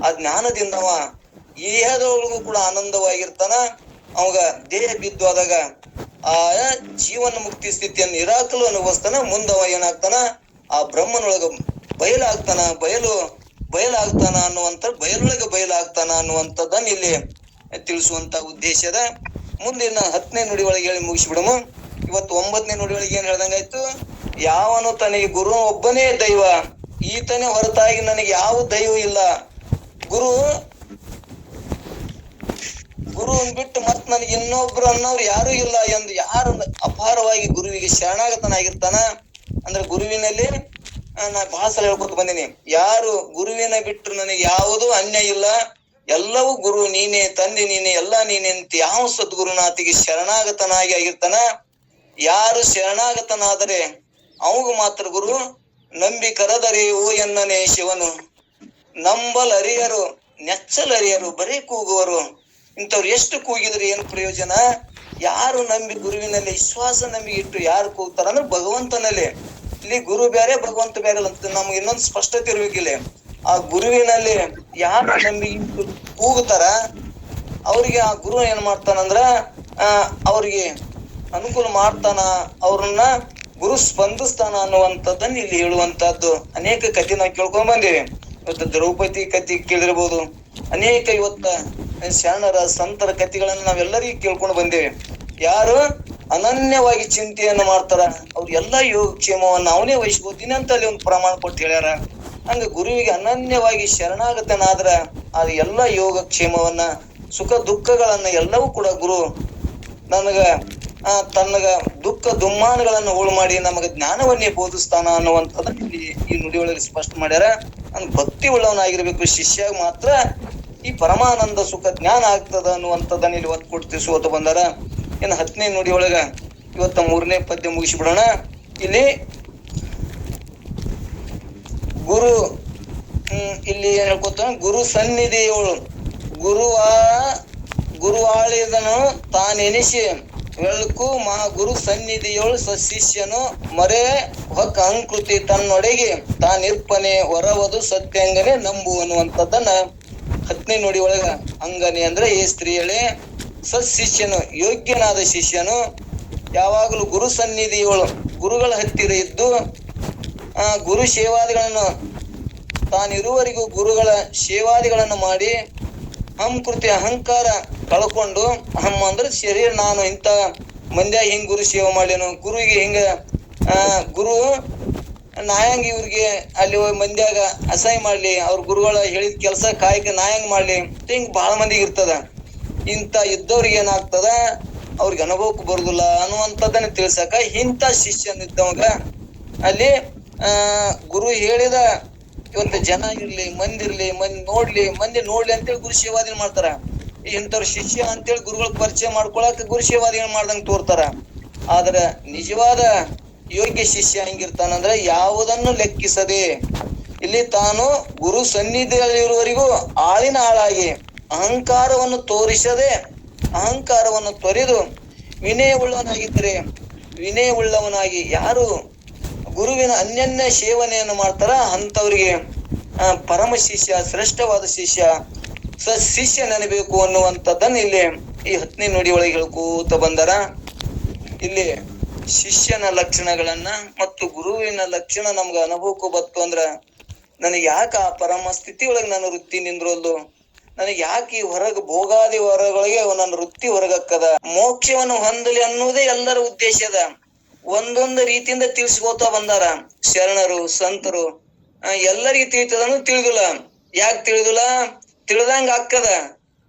ಆ ಜ್ಞಾನದಿಂದ ಅವ ದೇಹದೊಳಗೂ ಕೂಡ ಆನಂದವಾಗಿರ್ತಾನ. ಅವಾಗ ದೇಹ ಬಿದ್ದು ಆದಾಗ ಆ ಜೀವನ ಮುಕ್ತಿ ಸ್ಥಿತಿಯನ್ನು ನಿರಾಕಲು ಅನುಭವಿಸ್ತಾನ. ಮುಂದವ ಏನಾಗ್ತಾನ? ಆ ಬ್ರಹ್ಮನೊಳಗ ಬಯಲಾಗ್ತಾನ ಅನ್ನುವಂತ ಬಯಲೊಳಗೆ ಬಯಲಾಗ್ತಾನ ಅನ್ನುವಂಥದ್ದನ್ನ ಇಲ್ಲಿ ತಿಳಿಸುವಂತ ಉದ್ದೇಶದ. ಮುಂದಿನ 10ನೇ ನುಡಿ ಒಳಗೆ ಹೇಳಿ ಮುಗಿಸ್ಬಿಡಮು. ಇವತ್ತು 9ನೇ ನುಡಿ ಒಳಗೆ ಏನ್ ಹೇಳ್ದಂಗಾಯ್ತು? ಯಾವನು ತನಗೆ ಗುರು ಒಬ್ಬನೇ ದೈವ, ಈತನೇ ಹೊರತಾಗಿ ನನಗೆ ಯಾವ ದೈವ ಇಲ್ಲ. ಗುರು ಬಿಟ್ಟು ಮತ್ ನನಗೆ ಇನ್ನೊಬ್ರು ಅನ್ನೋರು ಯಾರು ಇಲ್ಲ ಎಂದು ಯಾರು ಅಪಾರವಾಗಿ ಗುರುವಿಗೆ ಶರಣಾಗತನಾಗಿರ್ತಾನ ಅಂದ್ರೆ ಗುರುವಿನಲ್ಲಿ ನಾ ಬಹಳ ಸಲ ಹೇಳ್ಕೊತ ಬಂದೀನಿ. ಯಾರು ಗುರುವಿನ ಬಿಟ್ಟು ನನಗೆ ಯಾವುದೂ ಅನ್ಯಾಯ ಇಲ್ಲ, ಎಲ್ಲವೂ ಗುರು ನೀನೆ, ತಂದೆ ನೀನೆ, ಎಲ್ಲಾ ನೀನೆ ಅಂತ ಯಾವ ಸದ್ಗುರುನಾಥಿಗೆ ಶರಣಾಗತನಾಗಿ ಆಗಿರ್ತಾನ. ಯಾರು ಶರಣಾಗತನಾದರೆ ಅವಾಗ ಮಾತ್ರ ಗುರು. ನಂಬಿಕರದರೆ ಓ ಎನ್ನನೇ ಶಿವನು, ನಂಬಲ್ ಅರಿಯರು ನೆಚ್ಚಲ್ ಅರಿಯರು ಬರೀ ಕೂಗುವರು. ಇಂಥವ್ರು ಎಷ್ಟು ಕೂಗಿದ್ರೆ ಏನು ಪ್ರಯೋಜನ? ಯಾರು ನಂಬಿ ಗುರುವಿನಲ್ಲಿ ವಿಶ್ವಾಸ ನಂಬಿಕೆ ಇಟ್ಟು ಯಾರು ಕೂಗ್ತಾರ ಅಂದ್ರೆ ಭಗವಂತನಲ್ಲಿ. ಇಲ್ಲಿ ಗುರು ಬೇರೆ ಭಗವಂತ ಬೇರೆ ಅಂತ ನಮ್ಗೆ ಇನ್ನೊಂದು ಸ್ಪಷ್ಟತೆ ಇರ್ಬೇಕಿಲ್ಲ. ಆ ಗುರುವಿನಲ್ಲಿ ಯಾರು ನಂಬಿ ಕೂಗುತ್ತಾರ ಅವ್ರಿಗೆ ಆ ಗುರು ಏನ್ ಮಾಡ್ತಾನಂದ್ರ ಅವ್ರಿಗೆ ಅನುಕೂಲ ಮಾಡ್ತಾನ, ಅವ್ರನ್ನ ಗುರು ಸ್ಪಂದಿಸ್ತಾನ ಅನ್ನುವಂಥದ್ದನ್ನ ಇಲ್ಲಿ ಹೇಳುವಂತಹದ್ದು. ಅನೇಕ ಕಥೆ ನಾವು ಕೇಳ್ಕೊಂಡ್ ಬಂದೇವೆ. ಇವತ್ತು ದ್ರೌಪದಿ ಕಥೆ ಕೇಳಿರ್ಬೋದು, ಅನೇಕ ಇವತ್ತ ಶರಣರ ಸಂತರ ಕಥೆಗಳನ್ನ ನಾವೆಲ್ಲರಿಗೂ ಕೇಳ್ಕೊಂಡು ಬಂದೇವೆ. ಯಾರು ಅನನ್ಯವಾಗಿ ಚಿಂತೆಯನ್ನು ಮಾಡ್ತಾರ ಅವ್ರ ಎಲ್ಲಾ ಯೋಗಕ್ಷೇಮವನ್ನ ಅವನೇ ವಹಿಸ್ಕೋತೀನಿ ಅಂತ ಅಲ್ಲಿ ಒಂದು ಪ್ರಮಾಣ ಕೊಟ್ಟು ಹೇಳ್ಯಾರ. ಹಂಗ ಗುರುವಿಗೆ ಅನನ್ಯವಾಗಿ ಶರಣಾಗತನಾದ್ರ ಅದು ಎಲ್ಲಾ ಯೋಗಕ್ಷೇಮವನ್ನ ಸುಖ ದುಃಖಗಳನ್ನ ಎಲ್ಲವೂ ಕೂಡ ಗುರು ತನ್ನಗ ದುಃಖ ದುಮ್ಮಾನಗಳನ್ನು ಹೋಳು ಮಾಡಿ ನಮಗೆ ಜ್ಞಾನವನ್ನೇ ಬೋಧಿಸ್ತಾನ ಅನ್ನುವಂಥದ್ದನ್ನ ಇಲ್ಲಿ ಈ ನುಡಿಯೊಳಗೆ ಸ್ಪಷ್ಟ ಮಾಡ್ಯಾರ. ಭಕ್ತಿ ಉಳ್ಳವನಾಗಿರ್ಬೇಕು ಶಿಷ್ಯ, ಮಾತ್ರ ಈ ಪರಮಾನಂದ ಸುಖ ಜ್ಞಾನ ಆಗ್ತದ ಅನ್ನುವಂಥದ್ದನ್ನ ಇಲ್ಲಿ ಒತ್ತು ಕೊಟ್ಟು ತಿಳಿಸುವತ್ತ ಬಂದಾರ. ಇನ್ನು 10ನೇ ನುಡಿಯೊಳಗ ಇವತ್ತ 3ನೇ ಪದ್ಯ ಮುಗಿಸಿಬಿಡೋಣ. ಇಲ್ಲಿ ಗುರು ಇಲ್ಲಿ ಏನ್ ಹೇಳ್ಕೊತಾನ? ಗುರು ಸನ್ನಿಧಿಯವಳು ಗುರುವಾಳಿದನು ತಾನೆನಿಸಿ ಬೆಳಕು ಗುರು ಸನ್ನಿಧಿಯವಳು ಸಶಿಷ್ಯನು ಮರೆ ಹೊಕ್ಕ ಅಂಕೃತಿ ತನ್ನೊಡೆಗೆ ತಾನಿರ್ಪನೆ ಹೊರವದು ಸತ್ಯಂಗನೆ ನಂಬು ಅನ್ನುವಂಥದ್ದನ್ನ 10ನೇ ನುಡಿ ಒಳಗ ಅಂಗನೆ ಅಂದ್ರೆ ಈ ಸ್ತ್ರೀಯಳೆ ಸಶಿಷ್ಯನು ಯೋಗ್ಯನಾದ ಶಿಷ್ಯನು ಯಾವಾಗಲೂ ಗುರು ಸನ್ನಿಧಿಯವಳು ಗುರುಗಳ ಹತ್ತಿರ ಇದ್ದು ಗುರು ಸೇವಾದಿಗಳನ್ನು ತಾನಿರುವವರೆಗೂ ಗುರುಗಳ ಸೇವಾದಿಗಳನ್ನು ಮಾಡಿ ಕೃತಿ ಅಹಂಕಾರ ಕಳ್ಕೊಂಡು ಅಂದ್ರೆ ಶರೀರ ನಾನು ಇಂಥ ಮಂದ್ಯಾಗ ಹಿಂಗ್ ಗುರು ಸೇವೆ ಮಾಡ್ಲೇನು, ಗುರುವಿಗೆ ಹಿಂಗ ಗುರು ನಾಯಂಗ್ ಇವ್ರಿಗೆ ಅಲ್ಲಿ ಮಂದ್ಯಾಗ ಅಸಹ್ಯ ಮಾಡ್ಲಿ, ಅವ್ರ ಗುರುಗಳ ಹೇಳಿದ ಕೆಲಸ ಕಾಯಕ ನಾಯಂಗ್ ಮಾಡ್ಲಿ ಹಿಂಗ್ ಬಹಳ ಮಂದಿಗೆ ಇರ್ತದ. ಇಂಥ ಇದ್ದವ್ರಿಗೆ ಏನಾಗ್ತದ ಅವ್ರಿಗೆ ಅನುಭವಕ್ಕೆ ಬರುದಿಲ್ಲ ಅನ್ನುವಂಥದ್ದನ್ನ ತಿಳ್ಸಕ ಇಂಥ ಶಿಷ್ಯನ್ ಇದ್ದವಾಗ ಅಲ್ಲಿ ಗುರು ಹೇಳಿದ ಇವತ್ತು ಜನ ಇರ್ಲಿ ಮಂದಿ ನೋಡ್ಲಿ ಅಂತೇಳಿ ಗುರು ಸೇವಾದಿನ ಮಾಡ್ತಾರ. ಇಂಥವ್ರ ಶಿಷ್ಯ ಅಂತೇಳಿ ಗುರುಗಳ ಪರಿಚಯ ಮಾಡ್ಕೊಳಕ್ ಗುರು ಸೇವಾದಿನ ಮಾಡ್ದಂಗ್ ತೋರ್ತಾರ. ಆದ್ರ ನಿಜವಾದ ಯೋಗ್ಯ ಶಿಷ್ಯ ಹೆಂಗಿರ್ತಾನಂದ್ರ ಯಾವುದನ್ನು ಲೆಕ್ಕಿಸದೆ ಇಲ್ಲಿ ತಾನು ಗುರು ಸನ್ನಿಧಿಯಲ್ಲಿರುವವರೆಗೂ ಆಳಿನ ಆಳಾಗಿ ಅಹಂಕಾರವನ್ನು ತೋರಿಸದೆ ಅಹಂಕಾರವನ್ನು ತೊರೆದು ವಿನಯವುಳ್ಳವನಾಗಿದ್ದರೆ, ವಿನಯವುಳ್ಳವನಾಗಿ ಯಾರು ಗುರುವಿನ ಅನ್ಯನ್ಯ ಸೇವನೆಯನ್ನು ಮಾಡ್ತಾರ ಅಂತವರಿಗೆ ಪರಮ ಶಿಷ್ಯ, ಶ್ರೇಷ್ಠವಾದ ಶಿಷ್ಯ, ಶಿಷ್ಯ ನೆನಬೇಕು ಅನ್ನುವಂಥದ್ದನ್ನ ಇಲ್ಲಿ ಈ 10ನೇ ನುಡಿ ಒಳಗೆ ಹೇಳ್ಕೂತ ಬಂದಾರ. ಇಲ್ಲಿ ಶಿಷ್ಯನ ಲಕ್ಷಣಗಳನ್ನ ಮತ್ತು ಗುರುವಿನ ಲಕ್ಷಣ ನಮ್ಗ ಅನುಭವಕ್ಕೂ ಬತ್ತು ಅಂದ್ರ, ನನಗೆ ಯಾಕ ಆ ಪರಮ ಸ್ಥಿತಿ ಒಳಗೆ ನಾನು ವೃತ್ತಿ ನಿಂದ್ರಲ್ಲು, ನನಗೆ ಯಾಕೆ ಈ ಹೊರಗ ಭೋಗಾದಿ ಹೊರಗಳಿಗೆ ನನ್ನ ವೃತ್ತಿ ಹೊರಗಕ್ಕದ, ಮೋಕ್ಷವನ್ನು ಹೊಂದಲಿ ಅನ್ನೋದೇ ಎಲ್ಲರ ಉದ್ದೇಶ ಅದ. ಒಂದೊಂದು ರೀತಿಯಿಂದ ತಿಳಿಸ್ಕೋತಾ ಬಂದಾರ ಶರಣರು, ಸಂತರು. ಎಲ್ಲರಿಗೂ ತಿಳಿತದನು, ತಿಳಿದಿಲ್ಲ. ಯಾಕೆ ತಿಳಿದಿಲ್ಲ? ತಿಳಿದಂಗ ಆಕ್ಕದ.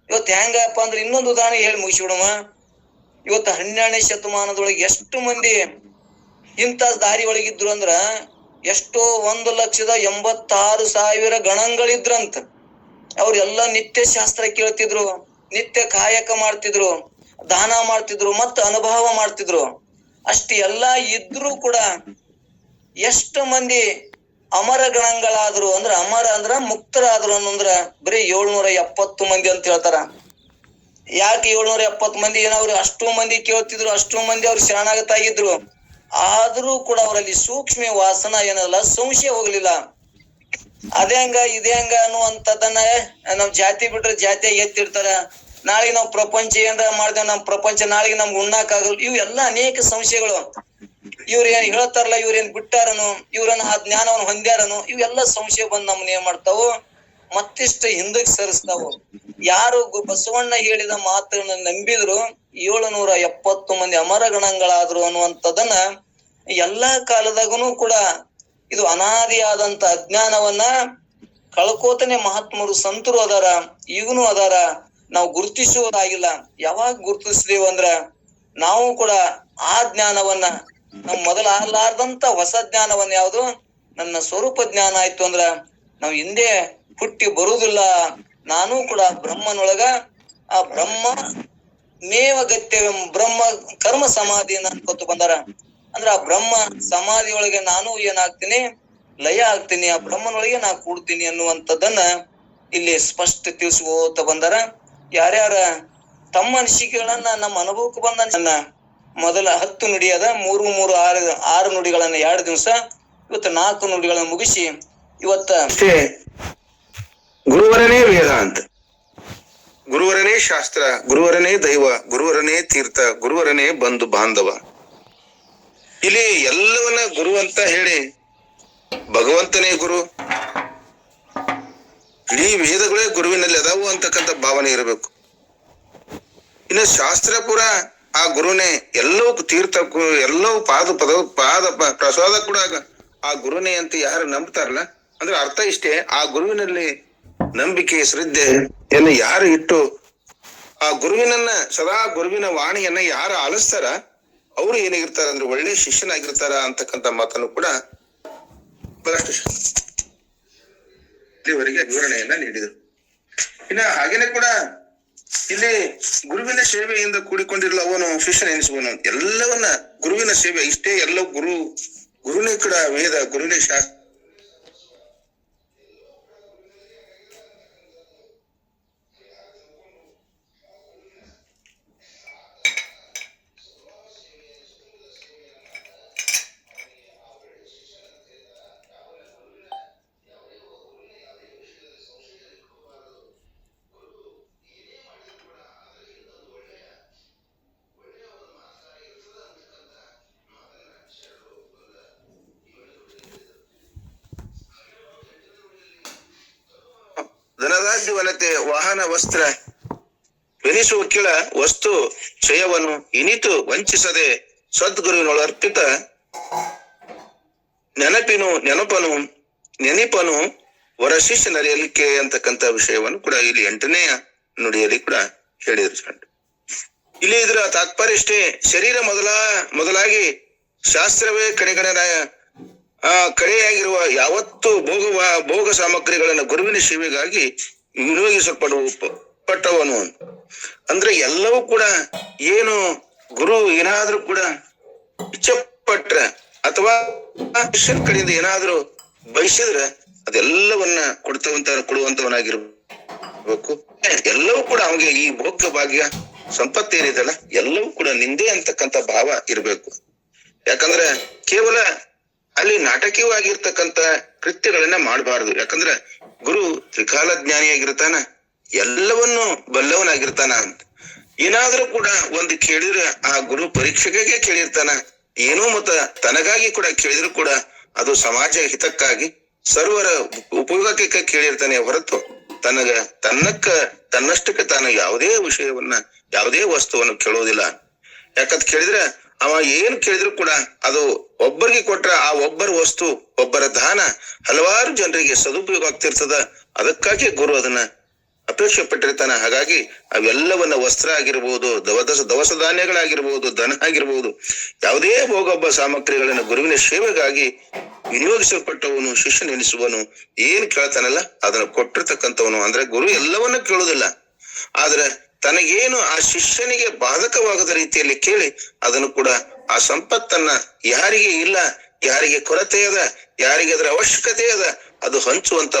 ಇವತ್ತು ಹೆಂಗಪ್ಪ ಅಂದ್ರೆ ಇನ್ನೊಂದು ಉದಾಹರಣೆ ಹೇಳಿ ಮುಗಿಸ್ಬಿಡಮ್ಮ. ಇವತ್ತು 12ನೇ ಶತಮಾನದೊಳಗೆ ಎಷ್ಟು ಮಂದಿ ಇಂಥ ದಾರಿ ಒಳಗಿದ್ರು ಅಂದ್ರ, ಎಷ್ಟೋ 1,86,000 ಗಣಗಳಿದ್ರಂತ. ಅವ್ರೆಲ್ಲ ನಿತ್ಯ ಶಾಸ್ತ್ರ ಕೇಳ್ತಿದ್ರು, ನಿತ್ಯ ಕಾಯಕ ಮಾಡ್ತಿದ್ರು, ದಾನ ಮಾಡ್ತಿದ್ರು, ಮತ್ತ ಅನುಭವ ಮಾಡ್ತಿದ್ರು. ಅಷ್ಟು ಎಲ್ಲ ಇದ್ರೂ ಕೂಡ ಎಷ್ಟು ಮಂದಿ ಅಮರ ಗಣಗಳಾದ್ರು ಅಂದ್ರ, ಅಮರ ಅಂದ್ರ ಮುಕ್ತರಾದ್ರು ಅಂದ್ರ ಬರೀ 770 ಮಂದಿ ಅಂತ ಹೇಳ್ತಾರ. ಯಾಕೆ 770 ಮಂದಿ? ಏನವ್ರು ಅಷ್ಟು ಮಂದಿ ಕೇಳ್ತಿದ್ರು, ಅಷ್ಟು ಮಂದಿ ಅವ್ರು ಶರಣಾಗತಾಗಿದ್ರು. ಆದ್ರೂ ಕೂಡ ಅವರಲ್ಲಿ ಸೂಕ್ಷ್ಮ ವಾಸನ ಏನಲ್ಲ, ಸಂಶಯ ಹೋಗ್ಲಿಲ್ಲ. ಅದೇ ಹಂಗ ಇದೇ ಹಂಗ ಅನ್ನುವಂಥದ್ದನ್ನ ನಾವ್ ಜಾತಿ ಬಿಟ್ರೆ ಜಾತಿಯಾಗಿ ಎತ್ತಿರ್ತಾರ. ನಾಳೆಗೆ ನಾವ್ ಪ್ರಪಂಚ ಏನಾರ ಮಾಡ್ದೇವ್, ನಮ್ ಪ್ರಪಂಚ ನಾಳೆಗೆ ನಮ್ಗೆ ಉಣ್ಣಾಕ್ ಆಗಲ್ಲ. ಇವು ಎಲ್ಲ ಅನೇಕ ಸಂಶಯಗಳು. ಇವ್ರ ಏನ್ ಹೇಳ್ತಾರಲ್ಲ, ಇವ್ರೇನ್ ಬಿಟ್ಟಾರನು, ಇವ್ರನ್ನ ಆ ಜ್ಞಾನವನ್ನು ಹೊಂದ್ಯಾರನು, ಇವೆಲ್ಲ ಸಂಶಯ ಬಂದ್ ನಮ್ಮನ್ನ ಏನ್ ಮಾಡ್ತಾವು, ಮತ್ತಿಷ್ಟು ಹಿಂದಕ್ಕೆ ಸರಿಸ್ತಾವು. ಯಾರು ಬಸವಣ್ಣ ಹೇಳಿದ ಮಾತುಗಳನ್ನ ನಂಬಿದ್ರು 770 ಮಂದಿ ಅಮರ ಗಣಗಳಾದ್ರು ಅನ್ನುವಂಥದ್ದನ್ನ ಎಲ್ಲಾ ಕಾಲದಾಗನು ಕೂಡ ಇದು ಅನಾದಿಯಾದಂತ ಅಜ್ಞಾನವನ್ನ ಕಳ್ಕೋತನೆ ಮಹಾತ್ಮರು, ಸಂತರು ಅದಾರ, ಈಗನು ಅದಾರ. ನಾವು ಗುರುತಿಸುವುದಾಗಿಲ್ಲ. ಯಾವಾಗ ಗುರುತಿಸ್ತೀವಿ ಅಂದ್ರ, ನಾವು ಕೂಡ ಆ ಜ್ಞಾನವನ್ನ, ನಮ್ ಮೊದಲ ಆಗ್ಲಾರ್ದಂತ ಹೊಸ ಜ್ಞಾನವನ್ನ, ಯಾವುದು ನನ್ನ ಸ್ವರೂಪ ಜ್ಞಾನ ಆಯ್ತು ಅಂದ್ರ ನಾವು ಹಿಂದೆ ಹುಟ್ಟಿ ಬರುವುದಿಲ್ಲ. ನಾನು ಕೂಡ ಬ್ರಹ್ಮನೊಳಗ ಆ ಬ್ರಹ್ಮ ಮೇವ ಗತ್ಯ ಬ್ರಹ್ಮ ಕರ್ಮ ಸಮಾಧಿಯನ್ನ ಅನ್ಕೊತ ಬಂದಾರ. ಅಂದ್ರ ಆ ಬ್ರಹ್ಮ ಸಮಾಧಿ ಒಳಗೆ ನಾನು ಏನಾಗ್ತೀನಿ, ಲಯ ಆಗ್ತೀನಿ, ಆ ಬ್ರಹ್ಮನೊಳಗೆ ನಾ ಕೂಡ್ತೀನಿ ಅನ್ನುವಂಥದ್ದನ್ನ ಇಲ್ಲಿ ಸ್ಪಷ್ಟ ತಿಳಿಸ್ಕೋತ ಬಂದಾರ. ಯಾರ್ಯಾರ ತಮ್ಮ ಅನಿಸಿಕೆಗಳನ್ನ ನಮ್ಮ ಅನುಭವಕ್ಕೆ ಬಂದ ಮೊದಲ 10 ನುಡಿ ಅದ, 6 ನುಡಿಗಳನ್ನ 2 ದಿವಸ, ಇವತ್ತು 4 ನುಡಿಗಳನ್ನ ಮುಗಿಸಿ ಇವತ್ತ ಗುರುವರನೇ ವೇದಾಂತ, ಗುರುವರನೇ ಶಾಸ್ತ್ರ, ಗುರುವರನೇ ದೈವ, ಗುರುವರನೇ ತೀರ್ಥ, ಗುರುವರನೇ ಬಂಧು ಬಾಂಧವ. ಇಲ್ಲಿ ಎಲ್ಲವನ್ನ ಗುರು ಅಂತ ಹೇಳಿ, ಭಗವಂತನೇ ಗುರು, ಇಡೀ ವೇದಗಳೇ ಗುರುವಿನಲ್ಲಿ ಅದಾವು ಅಂತಕ್ಕಂಥ ಭಾವನೆ ಇರಬೇಕು. ಇನ್ನು ಶಾಸ್ತ್ರ ಪುರ ಆ ಗುರುನೇ, ಎಲ್ಲವೂ ತೀರ್ಥ, ಎಲ್ಲವೂ ಪಾದ ಪ್ರಸಾದ ಕೂಡ ಆ ಗುರುನೇ ಅಂತ ಯಾರು ನಂಬ್ತಾರಲ್ಲ, ಅಂದ್ರೆ ಅರ್ಥ ಇಷ್ಟೇ, ಆ ಗುರುವಿನಲ್ಲಿ ನಂಬಿಕೆ ಶ್ರದ್ಧೆಯನ್ನು ಯಾರು ಇಟ್ಟು ಆ ಗುರುವಿನನ್ನ ಸದಾ ಗುರುವಿನ ವಾಣಿಯನ್ನ ಯಾರು ಆಲಿಸ್ತಾರ ಅವರು ಏನಾಗಿರ್ತಾರ ಅಂದ್ರೆ ಒಳ್ಳೆ ಶಿಷ್ಯನಾಗಿರ್ತಾರ ಅಂತಕ್ಕಂಥ ಮಾತನ್ನು ಕೂಡ ಬಹಳಷ್ಟು ಇಲ್ಲಿವರೆಗೆ ವಿವರಣೆಯನ್ನ ನೀಡಿದರು. ಇನ್ನ ಹಾಗೇನೆ ಕೂಡ ಇಲ್ಲಿ ಗುರುವಿನ ಸೇವೆಯಿಂದ ಕೂಡಿಕೊಂಡಿರಲು ಅವನು ಶಿಷ್ಯನ ಎನಿಸುವನು. ಎಲ್ಲವನ್ನ ಗುರುವಿನ ಸೇವೆ ಇಷ್ಟೇ, ಎಲ್ಲ ಗುರುನೇ ಕೂಡ ವೇದ, ಗುರುನೇ ಶಾಸ್ತ್ರ. ಧನರಾಜ್ಯವನತೆ ವಾಹನ ವಸ್ತ್ರ ವೆನಿಸುವ ಕಿಳ ವಸ್ತು ಕ್ಷಯವನ್ನು ಇನಿತು ವಂಚಿಸದೆ ಸದ್ಗುರುವಿನೊಳರ್ಪಿತ ನೆನಪನು ವರ ಶಿಷ್ಯ ನರೆಯಲಿಕ್ಕೆ ಅಂತಕ್ಕಂಥ ವಿಷಯವನ್ನು ಕೂಡ ಇಲ್ಲಿ 8ನೇ ನುಡಿಯಲ್ಲಿ ಕೂಡ ಹೇಳಿದ್ರು. ಇಲ್ಲಿ ಇದರ ತಾತ್ಪರ್ಯ ಇಷ್ಟೇ, ಶರೀರ ಮೊದಲಾಗಿ ಶಾಸ್ತ್ರವೇ ಕಡೆಯಾಗಿರುವ ಯಾವತ್ತು ಭೋಗ ಸಾಮಗ್ರಿಗಳನ್ನ ಗುರುವಿನ ಸೇವೆಗಾಗಿ ವಿನಿಯೋಗಿಸಲ್ಪಟ್ಟವನು. ಅಂದ್ರೆ ಎಲ್ಲವೂ ಕೂಡ ಏನು ಗುರು ಏನಾದ್ರೂ ಕೂಡ ಇಚ್ಛೆಪಟ್ರ ಅಥವಾ ಶಿಷ್ಯನ ಕಡೆಯಿಂದ ಏನಾದ್ರೂ ಬಯಸಿದ್ರೆ ಅದೆಲ್ಲವನ್ನ ಕೊಡುವಂತವನಾಗಿರ್ಬೇಕು. ಬೇಕು. ಎಲ್ಲವೂ ಕೂಡ ಅವನಿಗೆ ಈ ಭೋಗ್ಯ ಭಾಗ್ಯ ಸಂಪತ್ತೇನಿದೆಲ್ಲ ಎಲ್ಲವೂ ಕೂಡ ನಿಂದೆ ಅಂತಕ್ಕಂಥ ಭಾವ ಇರ್ಬೇಕು. ಯಾಕಂದ್ರೆ ಕೇವಲ ಅಲ್ಲಿ ನಾಟಕೀಯವಾಗಿರ್ತಕ್ಕಂಥ ಕೃತ್ಯಗಳನ್ನ ಮಾಡಬಾರದು. ಯಾಕಂದ್ರೆ ಗುರು ತ್ರಿಕಾಲ ಜ್ಞಾನಿಯಾಗಿರ್ತಾನ, ಎಲ್ಲವನ್ನು ಬಲ್ಲವನಾಗಿರ್ತಾನ ಅಂತ. ಏನಾದ್ರೂ ಕೂಡ ಒಂದು ಕೇಳಿದ್ರೆ ಆ ಗುರು ಪರೀಕ್ಷೆಗೆ ಕೇಳಿರ್ತಾನ, ಏನೋ ಮತ್ತ ತನಗಾಗಿ ಕೂಡ ಕೇಳಿದ್ರು ಕೂಡ ಅದು ಸಮಾಜ ಹಿತಕ್ಕಾಗಿ ಸರ್ವರ ಉಪಯೋಗಕ್ಕೆ ಕೇಳಿರ್ತಾನೆ ಹೊರತು ತನ್ನಷ್ಟಕ್ಕೆ ತಾನು ಯಾವುದೇ ವಿಷಯವನ್ನ ಯಾವುದೇ ವಸ್ತುವನ್ನು ಕೇಳೋದಿಲ್ಲ. ಯಾಕಂತ ಕೇಳಿದ್ರೆ ಅವ ಏನ್ ಕೇಳಿದ್ರು ಕೂಡ ಅದು ಒಬ್ಬರಿಗೆ ಕೊಟ್ರ ಆ ಒಬ್ಬರ ವಸ್ತು ಒಬ್ಬರ ದಾನ ಹಲವಾರು ಜನರಿಗೆ ಸದುಪಯೋಗ ಆಗ್ತಿರ್ತದ. ಅದಕ್ಕಾಗಿ ಗುರು ಅದನ್ನ ಅಪೇಕ್ಷೆ ಪಟ್ಟಿರ್ತಾನ. ಹಾಗಾಗಿ ಅವೆಲ್ಲವನ್ನ ವಸ್ತ್ರ ಆಗಿರ್ಬೋದು, ದವಸ ಧಾನ್ಯಗಳಾಗಿರ್ಬೋದು, ದನ ಆಗಿರ್ಬೋದು, ಯಾವುದೇ ಭೋಗೊಬ್ಬ ಸಾಮಗ್ರಿಗಳನ್ನ ಗುರುವಿನ ಸೇವೆಗಾಗಿ ವಿನಿಯೋಗಿಸಲ್ಪಟ್ಟವನು ಶಿಷ್ಯನೆನಿಸುವನು ಏನ್ ಕೇಳ್ತಾನಲ್ಲ ಅದನ್ನ ಕೊಟ್ಟಿರ್ತಕ್ಕಂಥವನು. ಅಂದ್ರೆ ಗುರು ಎಲ್ಲವನ್ನ ಕೇಳುವುದಿಲ್ಲ, ಆದ್ರೆ ತನಗೇನು ಆ ಶಿಷ್ಯನಿಗೆ ಬಾಧಕವಾಗದ ರೀತಿಯಲ್ಲಿ ಕೇಳಿ ಅದನ್ನು ಕೂಡ ಆ ಸಂಪತ್ತನ್ನ ಯಾರಿಗೆ ಇಲ್ಲ, ಯಾರಿಗೆ ಕೊರತೆ ಅದ, ಯಾರಿಗೆ ಅದರ ಅವಶ್ಯಕತೆ ಅದ ಅದು ಹಂಚುವಂತ